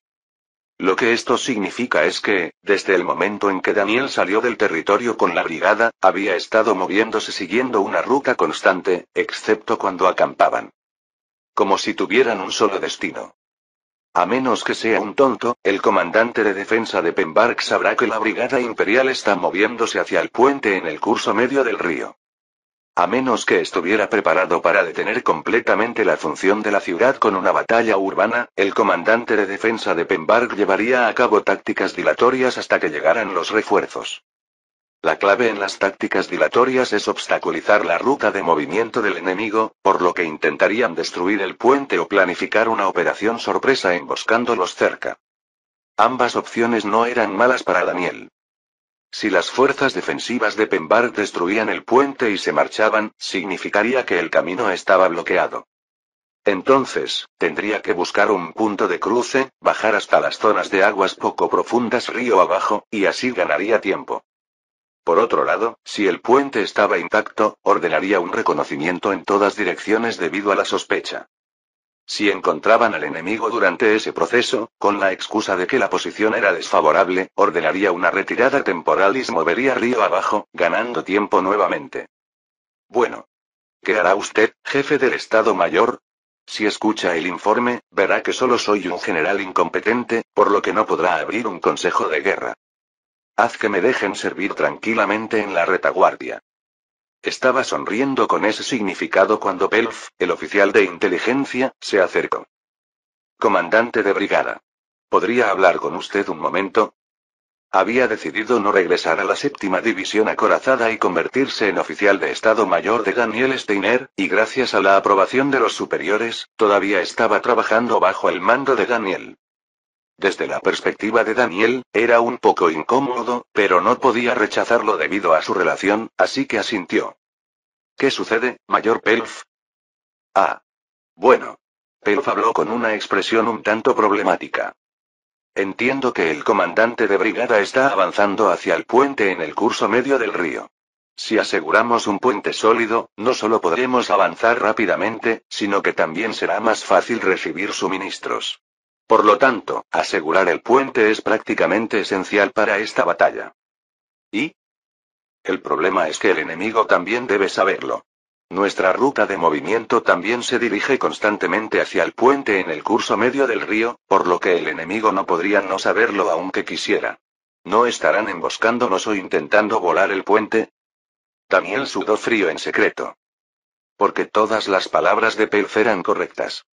Lo que esto significa es que, desde el momento en que Daniel salió del territorio con la brigada, había estado moviéndose siguiendo una ruta constante, excepto cuando acampaban. Como si tuvieran un solo destino. A menos que sea un tonto, el comandante de defensa de Pembark sabrá que la brigada imperial está moviéndose hacia el puente en el curso medio del río. A menos que estuviera preparado para detener completamente la función de la ciudad con una batalla urbana, el comandante de defensa de Pembark llevaría a cabo tácticas dilatorias hasta que llegaran los refuerzos. La clave en las tácticas dilatorias es obstaculizar la ruta de movimiento del enemigo, por lo que intentarían destruir el puente o planificar una operación sorpresa emboscándolos cerca. Ambas opciones no eran malas para Daniel. Si las fuerzas defensivas de Pembark destruían el puente y se marchaban, significaría que el camino estaba bloqueado. Entonces, tendría que buscar un punto de cruce, bajar hasta las zonas de aguas poco profundas río abajo, y así ganaría tiempo. Por otro lado, si el puente estaba intacto, ordenaría un reconocimiento en todas direcciones debido a la sospecha. Si encontraban al enemigo durante ese proceso, con la excusa de que la posición era desfavorable, ordenaría una retirada temporal y se movería río abajo, ganando tiempo nuevamente. Bueno. ¿Qué hará usted, jefe del Estado Mayor? Si escucha el informe, verá que solo soy un general incompetente, por lo que no podrá abrir un consejo de guerra. Haz que me dejen servir tranquilamente en la retaguardia. Estaba sonriendo con ese significado cuando Pelf, el oficial de inteligencia, se acercó. Comandante de brigada. ¿Podría hablar con usted un momento? Había decidido no regresar a la 7ª División Acorazada y convertirse en oficial de Estado Mayor de Daniel Steiner, y gracias a la aprobación de los superiores, todavía estaba trabajando bajo el mando de Daniel. Desde la perspectiva de Daniel, era un poco incómodo, pero no podía rechazarlo debido a su relación, así que asintió. ¿Qué sucede, Mayor Pelf? Ah. Bueno. Pelf habló con una expresión un tanto problemática. Entiendo que el comandante de brigada está avanzando hacia el puente en el curso medio del río. Si aseguramos un puente sólido, no solo podremos avanzar rápidamente, sino que también será más fácil recibir suministros. Por lo tanto, asegurar el puente es prácticamente esencial para esta batalla. ¿Y? El problema es que el enemigo también debe saberlo. Nuestra ruta de movimiento también se dirige constantemente hacia el puente en el curso medio del río, por lo que el enemigo no podría no saberlo aunque quisiera. ¿No estarán emboscándonos o intentando volar el puente? Daniel sudó frío en secreto. Porque todas las palabras de Pelf eran correctas.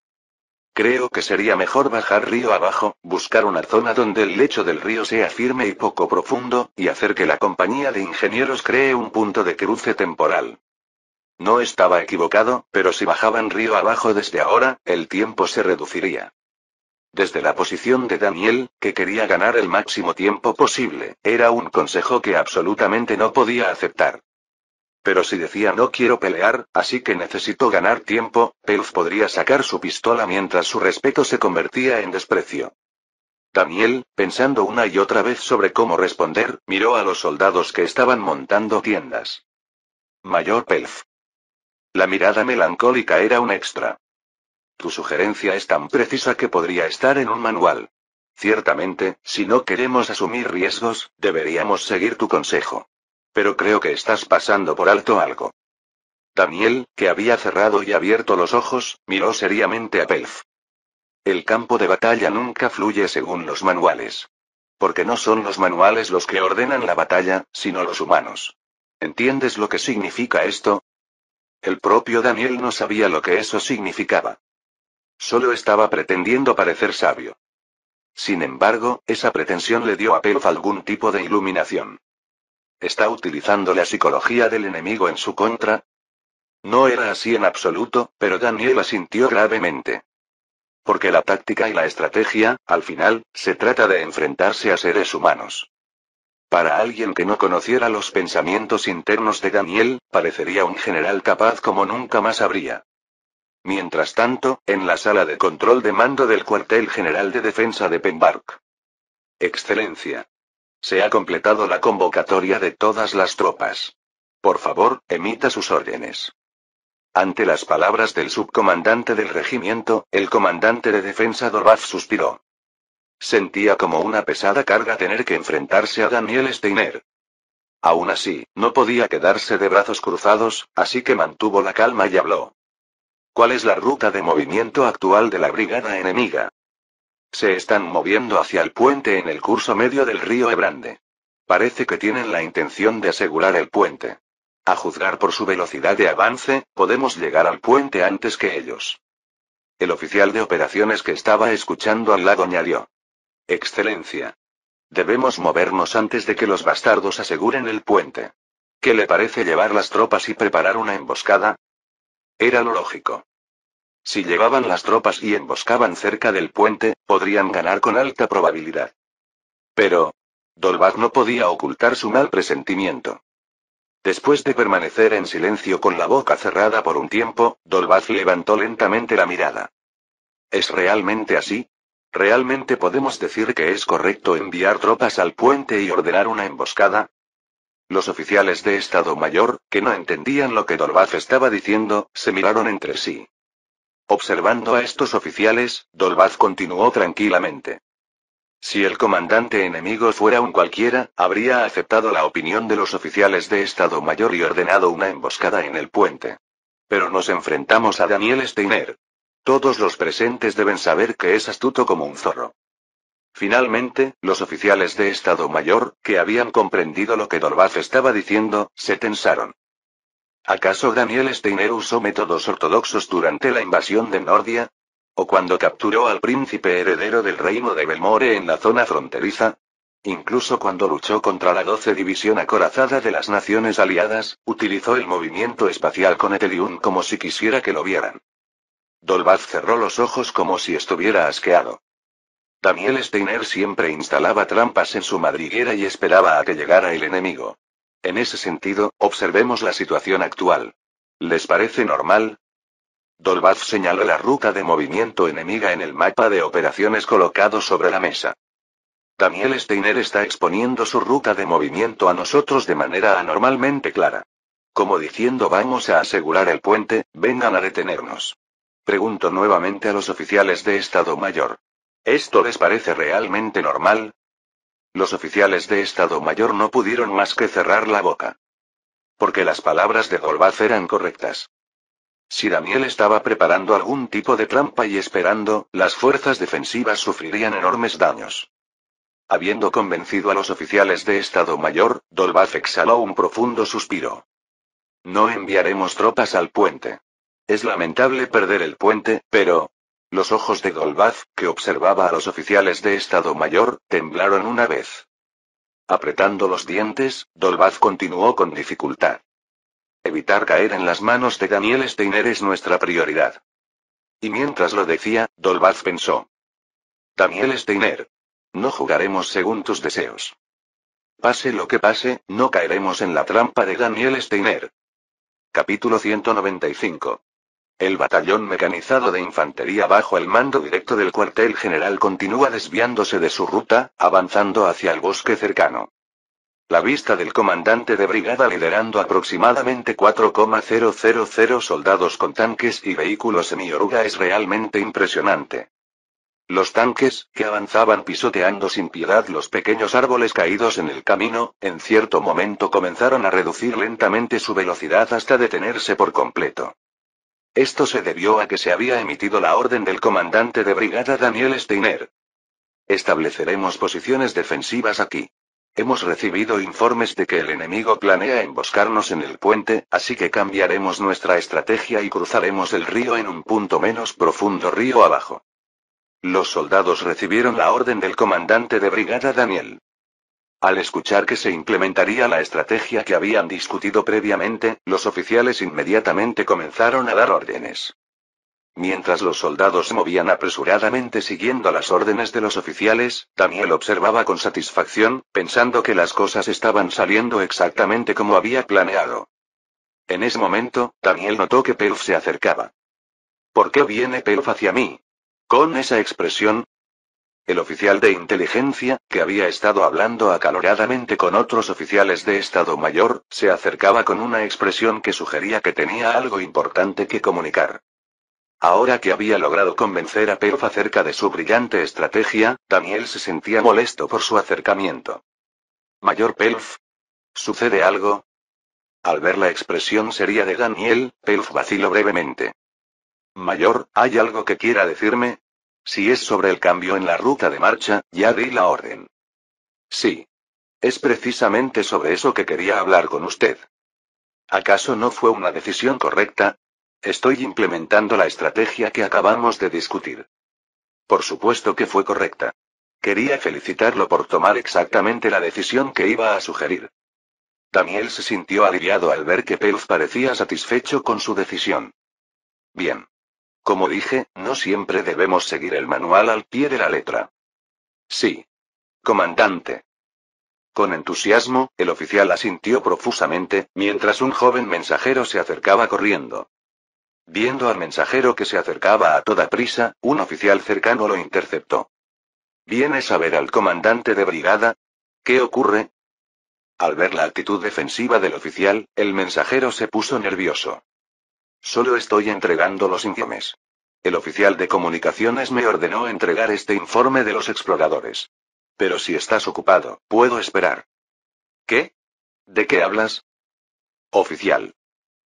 Creo que sería mejor bajar río abajo, buscar una zona donde el lecho del río sea firme y poco profundo, y hacer que la compañía de ingenieros cree un punto de cruce temporal. No estaba equivocado, pero si bajaban río abajo desde ahora, el tiempo se reduciría. Desde la posición de Daniel, que quería ganar el máximo tiempo posible, era un consejo que absolutamente no podía aceptar. Pero si decía no quiero pelear, así que necesito ganar tiempo, Pelf podría sacar su pistola mientras su respeto se convertía en desprecio. Daniel, pensando una y otra vez sobre cómo responder, miró a los soldados que estaban montando tiendas. Mayor Pelf. La mirada melancólica era un extra. Tu sugerencia es tan precisa que podría estar en un manual. Ciertamente, si no queremos asumir riesgos, deberíamos seguir tu consejo. Pero creo que estás pasando por alto algo. Daniel, que había cerrado y abierto los ojos, miró seriamente a Pelf. El campo de batalla nunca fluye según los manuales. Porque no son los manuales los que ordenan la batalla, sino los humanos. ¿Entiendes lo que significa esto? El propio Daniel no sabía lo que eso significaba. Solo estaba pretendiendo parecer sabio. Sin embargo, esa pretensión le dio a Pelf algún tipo de iluminación. ¿Está utilizando la psicología del enemigo en su contra? No era así en absoluto, pero Daniel asintió gravemente. Porque la táctica y la estrategia, al final, se trata de enfrentarse a seres humanos. Para alguien que no conociera los pensamientos internos de Daniel, parecería un general capaz como nunca más habría. Mientras tanto, en la sala de control de mando del cuartel general de defensa de Pembark. Excelencia. Se ha completado la convocatoria de todas las tropas. Por favor, emita sus órdenes. Ante las palabras del subcomandante del regimiento, el comandante de defensa Dorvath suspiró. Sentía como una pesada carga tener que enfrentarse a Daniel Steiner. Aún así, no podía quedarse de brazos cruzados, así que mantuvo la calma y habló. ¿Cuál es la ruta de movimiento actual de la brigada enemiga? Se están moviendo hacia el puente en el curso medio del río Ebrande. Parece que tienen la intención de asegurar el puente. A juzgar por su velocidad de avance, podemos llegar al puente antes que ellos. El oficial de operaciones que estaba escuchando al lado añadió. Excelencia. Debemos movernos antes de que los bastardos aseguren el puente. ¿Qué le parece llevar las tropas y preparar una emboscada? Era lo lógico. Si llevaban las tropas y emboscaban cerca del puente, podrían ganar con alta probabilidad. Pero Dolbach no podía ocultar su mal presentimiento. Después de permanecer en silencio con la boca cerrada por un tiempo, Dolbach levantó lentamente la mirada. ¿Es realmente así? ¿Realmente podemos decir que es correcto enviar tropas al puente y ordenar una emboscada? Los oficiales de Estado Mayor, que no entendían lo que Dolbach estaba diciendo, se miraron entre sí. Observando a estos oficiales, Dolbach continuó tranquilamente. Si el comandante enemigo fuera un cualquiera, habría aceptado la opinión de los oficiales de Estado Mayor y ordenado una emboscada en el puente. Pero nos enfrentamos a Daniel Steiner. Todos los presentes deben saber que es astuto como un zorro. Finalmente, los oficiales de Estado Mayor, que habían comprendido lo que Dolbach estaba diciendo, se tensaron. ¿Acaso Daniel Steiner usó métodos ortodoxos durante la invasión de Nordia? ¿O cuando capturó al príncipe heredero del reino de Belmore en la zona fronteriza? Incluso cuando luchó contra la 12 División Acorazada de las Naciones Aliadas, utilizó el movimiento espacial con Ethelium como si quisiera que lo vieran. Dolbach cerró los ojos como si estuviera asqueado. Daniel Steiner siempre instalaba trampas en su madriguera y esperaba a que llegara el enemigo. En ese sentido, observemos la situación actual. ¿Les parece normal? Dolbach señaló la ruta de movimiento enemiga en el mapa de operaciones colocado sobre la mesa. Daniel Steiner está exponiendo su ruta de movimiento a nosotros de manera anormalmente clara. Como diciendo vamos a asegurar el puente, vengan a detenernos. Pregunto nuevamente a los oficiales de Estado Mayor. ¿Esto les parece realmente normal? Los oficiales de Estado Mayor no pudieron más que cerrar la boca. Porque las palabras de Dolbach eran correctas. Si Daniel estaba preparando algún tipo de trampa y esperando, las fuerzas defensivas sufrirían enormes daños. Habiendo convencido a los oficiales de Estado Mayor, Dolbaf exhaló un profundo suspiro. No enviaremos tropas al puente. Es lamentable perder el puente, pero... Los ojos de Dolbaf, que observaba a los oficiales de Estado Mayor, temblaron una vez. Apretando los dientes, Dolbaf continuó con dificultad. Evitar caer en las manos de Daniel Steiner es nuestra prioridad. Y mientras lo decía, Dolbaf pensó. Daniel Steiner. No jugaremos según tus deseos. Pase lo que pase, no caeremos en la trampa de Daniel Steiner. Capítulo 195. El batallón mecanizado de infantería bajo el mando directo del cuartel general continúa desviándose de su ruta, avanzando hacia el bosque cercano. La vista del comandante de brigada liderando aproximadamente 4,000 soldados con tanques y vehículos semi-oruga es realmente impresionante. Los tanques, que avanzaban pisoteando sin piedad los pequeños árboles caídos en el camino, en cierto momento comenzaron a reducir lentamente su velocidad hasta detenerse por completo. Esto se debió a que se había emitido la orden del comandante de brigada Daniel Steiner. Estableceremos posiciones defensivas aquí. Hemos recibido informes de que el enemigo planea emboscarnos en el puente, así que cambiaremos nuestra estrategia y cruzaremos el río en un punto menos profundo río abajo. Los soldados recibieron la orden del comandante de brigada Daniel. Al escuchar que se implementaría la estrategia que habían discutido previamente, los oficiales inmediatamente comenzaron a dar órdenes. Mientras los soldados se movían apresuradamente siguiendo las órdenes de los oficiales, Daniel observaba con satisfacción, pensando que las cosas estaban saliendo exactamente como había planeado. En ese momento, Daniel notó que Pelf se acercaba. ¿Por qué viene Pelf hacia mí? Con esa expresión. El oficial de inteligencia, que había estado hablando acaloradamente con otros oficiales de Estado Mayor, se acercaba con una expresión que sugería que tenía algo importante que comunicar. Ahora que había logrado convencer a Pelf acerca de su brillante estrategia, Daniel se sentía molesto por su acercamiento. Mayor Pelf. ¿Sucede algo? Al ver la expresión seria de Daniel, Pelf vaciló brevemente. Mayor, ¿hay algo que quiera decirme? Si es sobre el cambio en la ruta de marcha, ya di la orden. Sí. Es precisamente sobre eso que quería hablar con usted. ¿Acaso no fue una decisión correcta? Estoy implementando la estrategia que acabamos de discutir. Por supuesto que fue correcta. Quería felicitarlo por tomar exactamente la decisión que iba a sugerir. Daniel se sintió aliviado al ver que Pelf parecía satisfecho con su decisión. Bien. Como dije, no siempre debemos seguir el manual al pie de la letra. Sí. Comandante. Con entusiasmo, el oficial asintió profusamente, mientras un joven mensajero se acercaba corriendo. Viendo al mensajero que se acercaba a toda prisa, un oficial cercano lo interceptó. ¿Vienes a ver al comandante de brigada? ¿Qué ocurre? Al ver la actitud defensiva del oficial, el mensajero se puso nervioso. Solo estoy entregando los informes. El oficial de comunicaciones me ordenó entregar este informe de los exploradores. Pero si estás ocupado, puedo esperar. ¿Qué? ¿De qué hablas? Oficial.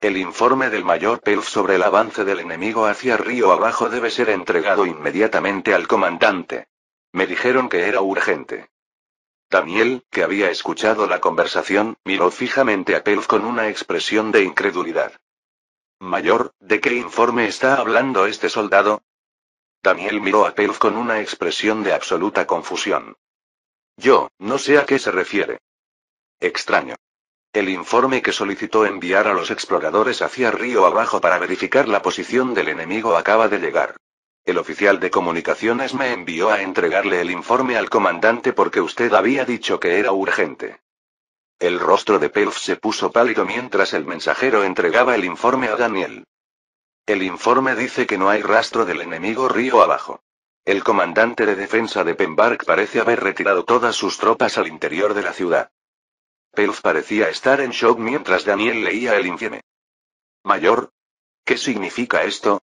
El informe del mayor Pelf sobre el avance del enemigo hacia río abajo debe ser entregado inmediatamente al comandante. Me dijeron que era urgente. Daniel, que había escuchado la conversación, miró fijamente a Pelf con una expresión de incredulidad. Mayor, ¿de qué informe está hablando este soldado? Daniel miró a Pelf con una expresión de absoluta confusión. Yo, no sé a qué se refiere. Extraño. El informe que solicitó enviar a los exploradores hacia río abajo para verificar la posición del enemigo acaba de llegar. El oficial de comunicaciones me envió a entregarle el informe al comandante porque usted había dicho que era urgente. El rostro de Pelf se puso pálido mientras el mensajero entregaba el informe a Daniel. El informe dice que no hay rastro del enemigo río abajo. El comandante de defensa de Pembark parece haber retirado todas sus tropas al interior de la ciudad. Pelf parecía estar en shock mientras Daniel leía el informe. Mayor. ¿Qué significa esto?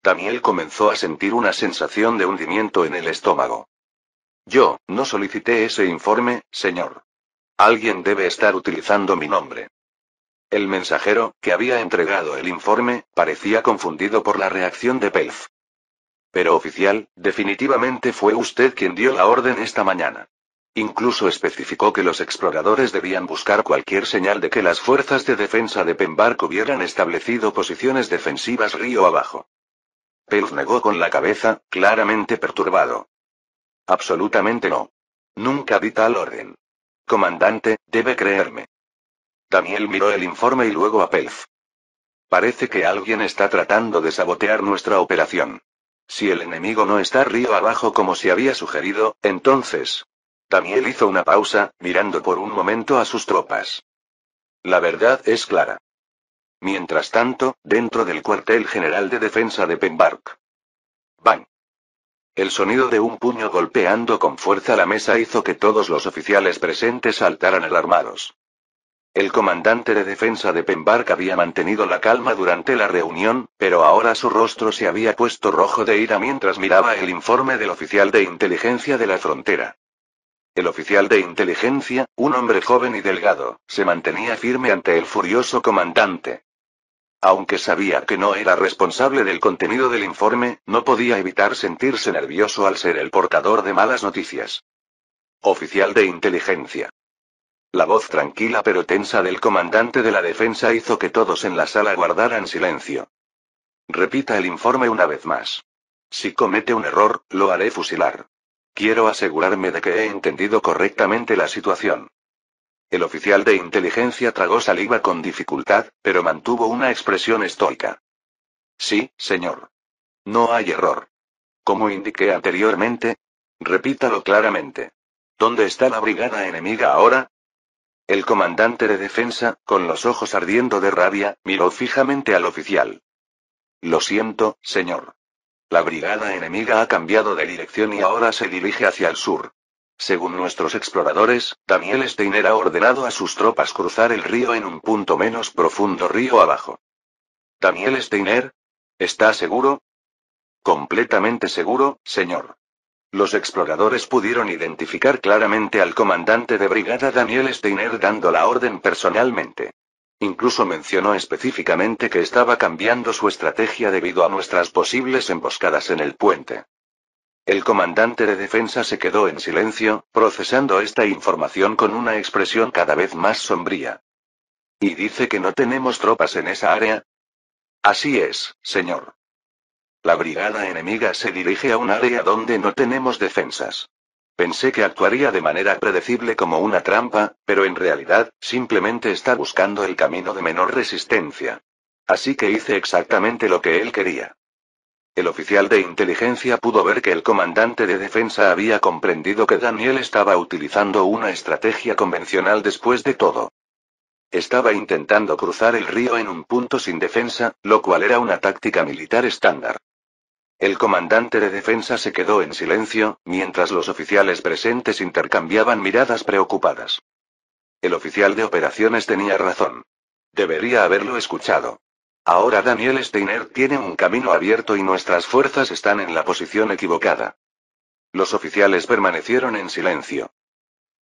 Daniel comenzó a sentir una sensación de hundimiento en el estómago. Yo, no solicité ese informe, señor. Alguien debe estar utilizando mi nombre. El mensajero, que había entregado el informe, parecía confundido por la reacción de Pelf. Pero oficial, definitivamente fue usted quien dio la orden esta mañana. Incluso especificó que los exploradores debían buscar cualquier señal de que las fuerzas de defensa de Pembark hubieran establecido posiciones defensivas río abajo. Pelf negó con la cabeza, claramente perturbado. Absolutamente no. Nunca di tal orden. Comandante, debe creerme. Daniel miró el informe y luego a Pelf. Parece que alguien está tratando de sabotear nuestra operación. Si el enemigo no está río abajo como se había sugerido, entonces... Daniel hizo una pausa, mirando por un momento a sus tropas. La verdad es clara. Mientras tanto, dentro del cuartel general de defensa de Pembark. ¡Bang! El sonido de un puño golpeando con fuerza la mesa hizo que todos los oficiales presentes saltaran alarmados. El comandante de defensa de Pembark había mantenido la calma durante la reunión, pero ahora su rostro se había puesto rojo de ira mientras miraba el informe del oficial de inteligencia de la frontera. El oficial de inteligencia, un hombre joven y delgado, se mantenía firme ante el furioso comandante. Aunque sabía que no era responsable del contenido del informe, no podía evitar sentirse nervioso al ser el portador de malas noticias. Oficial de inteligencia. La voz tranquila pero tensa del comandante de la defensa hizo que todos en la sala guardaran silencio. Repita el informe una vez más. Si comete un error, lo haré fusilar. Quiero asegurarme de que he entendido correctamente la situación. El oficial de inteligencia tragó saliva con dificultad, pero mantuvo una expresión estoica. Sí, señor. No hay error. Como indiqué anteriormente, repítalo claramente. ¿Dónde está la brigada enemiga ahora? El comandante de defensa, con los ojos ardiendo de rabia, miró fijamente al oficial. Lo siento, señor. La brigada enemiga ha cambiado de dirección y ahora se dirige hacia el sur. Según nuestros exploradores, Daniel Steiner ha ordenado a sus tropas cruzar el río en un punto menos profundo río abajo. ¿Daniel Steiner? ¿Está seguro? Completamente seguro, señor. Los exploradores pudieron identificar claramente al comandante de brigada Daniel Steiner dando la orden personalmente. Incluso mencionó específicamente que estaba cambiando su estrategia debido a nuestras posibles emboscadas en el puente. El comandante de defensa se quedó en silencio, procesando esta información con una expresión cada vez más sombría. ¿Y dice que no tenemos tropas en esa área? Así es, señor. La brigada enemiga se dirige a un área donde no tenemos defensas. Pensé que actuaría de manera predecible como una trampa, pero en realidad, simplemente está buscando el camino de menor resistencia. Así que hice exactamente lo que él quería. El oficial de inteligencia pudo ver que el comandante de defensa había comprendido que Daniel estaba utilizando una estrategia convencional después de todo. Estaba intentando cruzar el río en un punto sin defensa, lo cual era una táctica militar estándar. El comandante de defensa se quedó en silencio, mientras los oficiales presentes intercambiaban miradas preocupadas. El oficial de operaciones tenía razón. Debería haberlo escuchado. Ahora Daniel Steiner tiene un camino abierto y nuestras fuerzas están en la posición equivocada. Los oficiales permanecieron en silencio.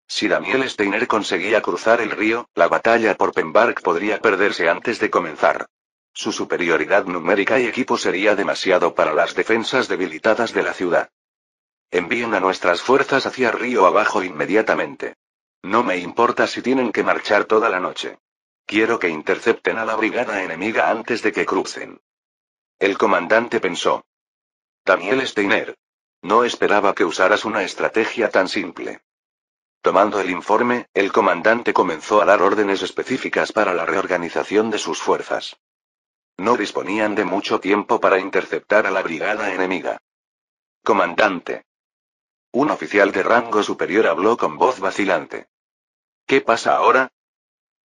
Si Daniel Steiner conseguía cruzar el río, la batalla por Pembark podría perderse antes de comenzar. Su superioridad numérica y equipo sería demasiado para las defensas debilitadas de la ciudad. Envíen a nuestras fuerzas hacia río abajo inmediatamente. No me importa si tienen que marchar toda la noche. Quiero que intercepten a la brigada enemiga antes de que crucen. El comandante pensó. Daniel Steiner. No esperaba que usaras una estrategia tan simple. Tomando el informe, el comandante comenzó a dar órdenes específicas para la reorganización de sus fuerzas. No disponían de mucho tiempo para interceptar a la brigada enemiga. Comandante. Un oficial de rango superior habló con voz vacilante. ¿Qué pasa ahora?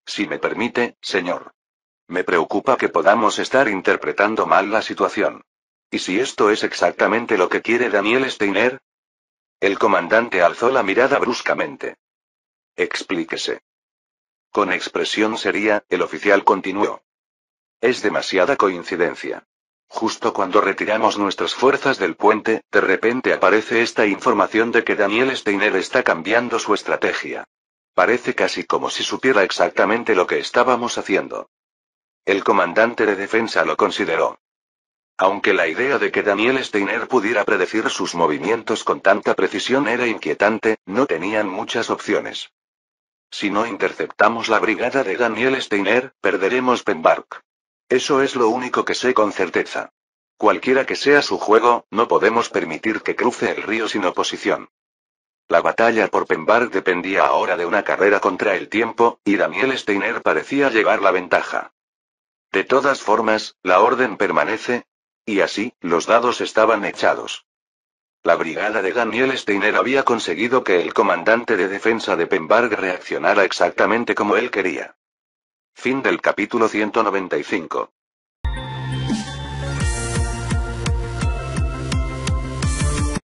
Si me permite, señor. Me preocupa que podamos estar interpretando mal la situación. ¿Y si esto es exactamente lo que quiere Daniel Steiner? El comandante alzó la mirada bruscamente. Explíquese. Con expresión seria, el oficial continuó. Es demasiada coincidencia. Justo cuando retiramos nuestras fuerzas del puente, de repente aparece esta información de que Daniel Steiner está cambiando su estrategia. Parece casi como si supiera exactamente lo que estábamos haciendo. El comandante de defensa lo consideró. Aunque la idea de que Daniel Steiner pudiera predecir sus movimientos con tanta precisión era inquietante, no tenían muchas opciones. Si no interceptamos la brigada de Daniel Steiner, perderemos Pembark. Eso es lo único que sé con certeza. Cualquiera que sea su juego, no podemos permitir que cruce el río sin oposición. La batalla por Pembark dependía ahora de una carrera contra el tiempo, y Daniel Steiner parecía llevar la ventaja. De todas formas, la orden permanece. Y así, los dados estaban echados. La brigada de Daniel Steiner había conseguido que el comandante de defensa de Pembark reaccionara exactamente como él quería. Fin del capítulo 195.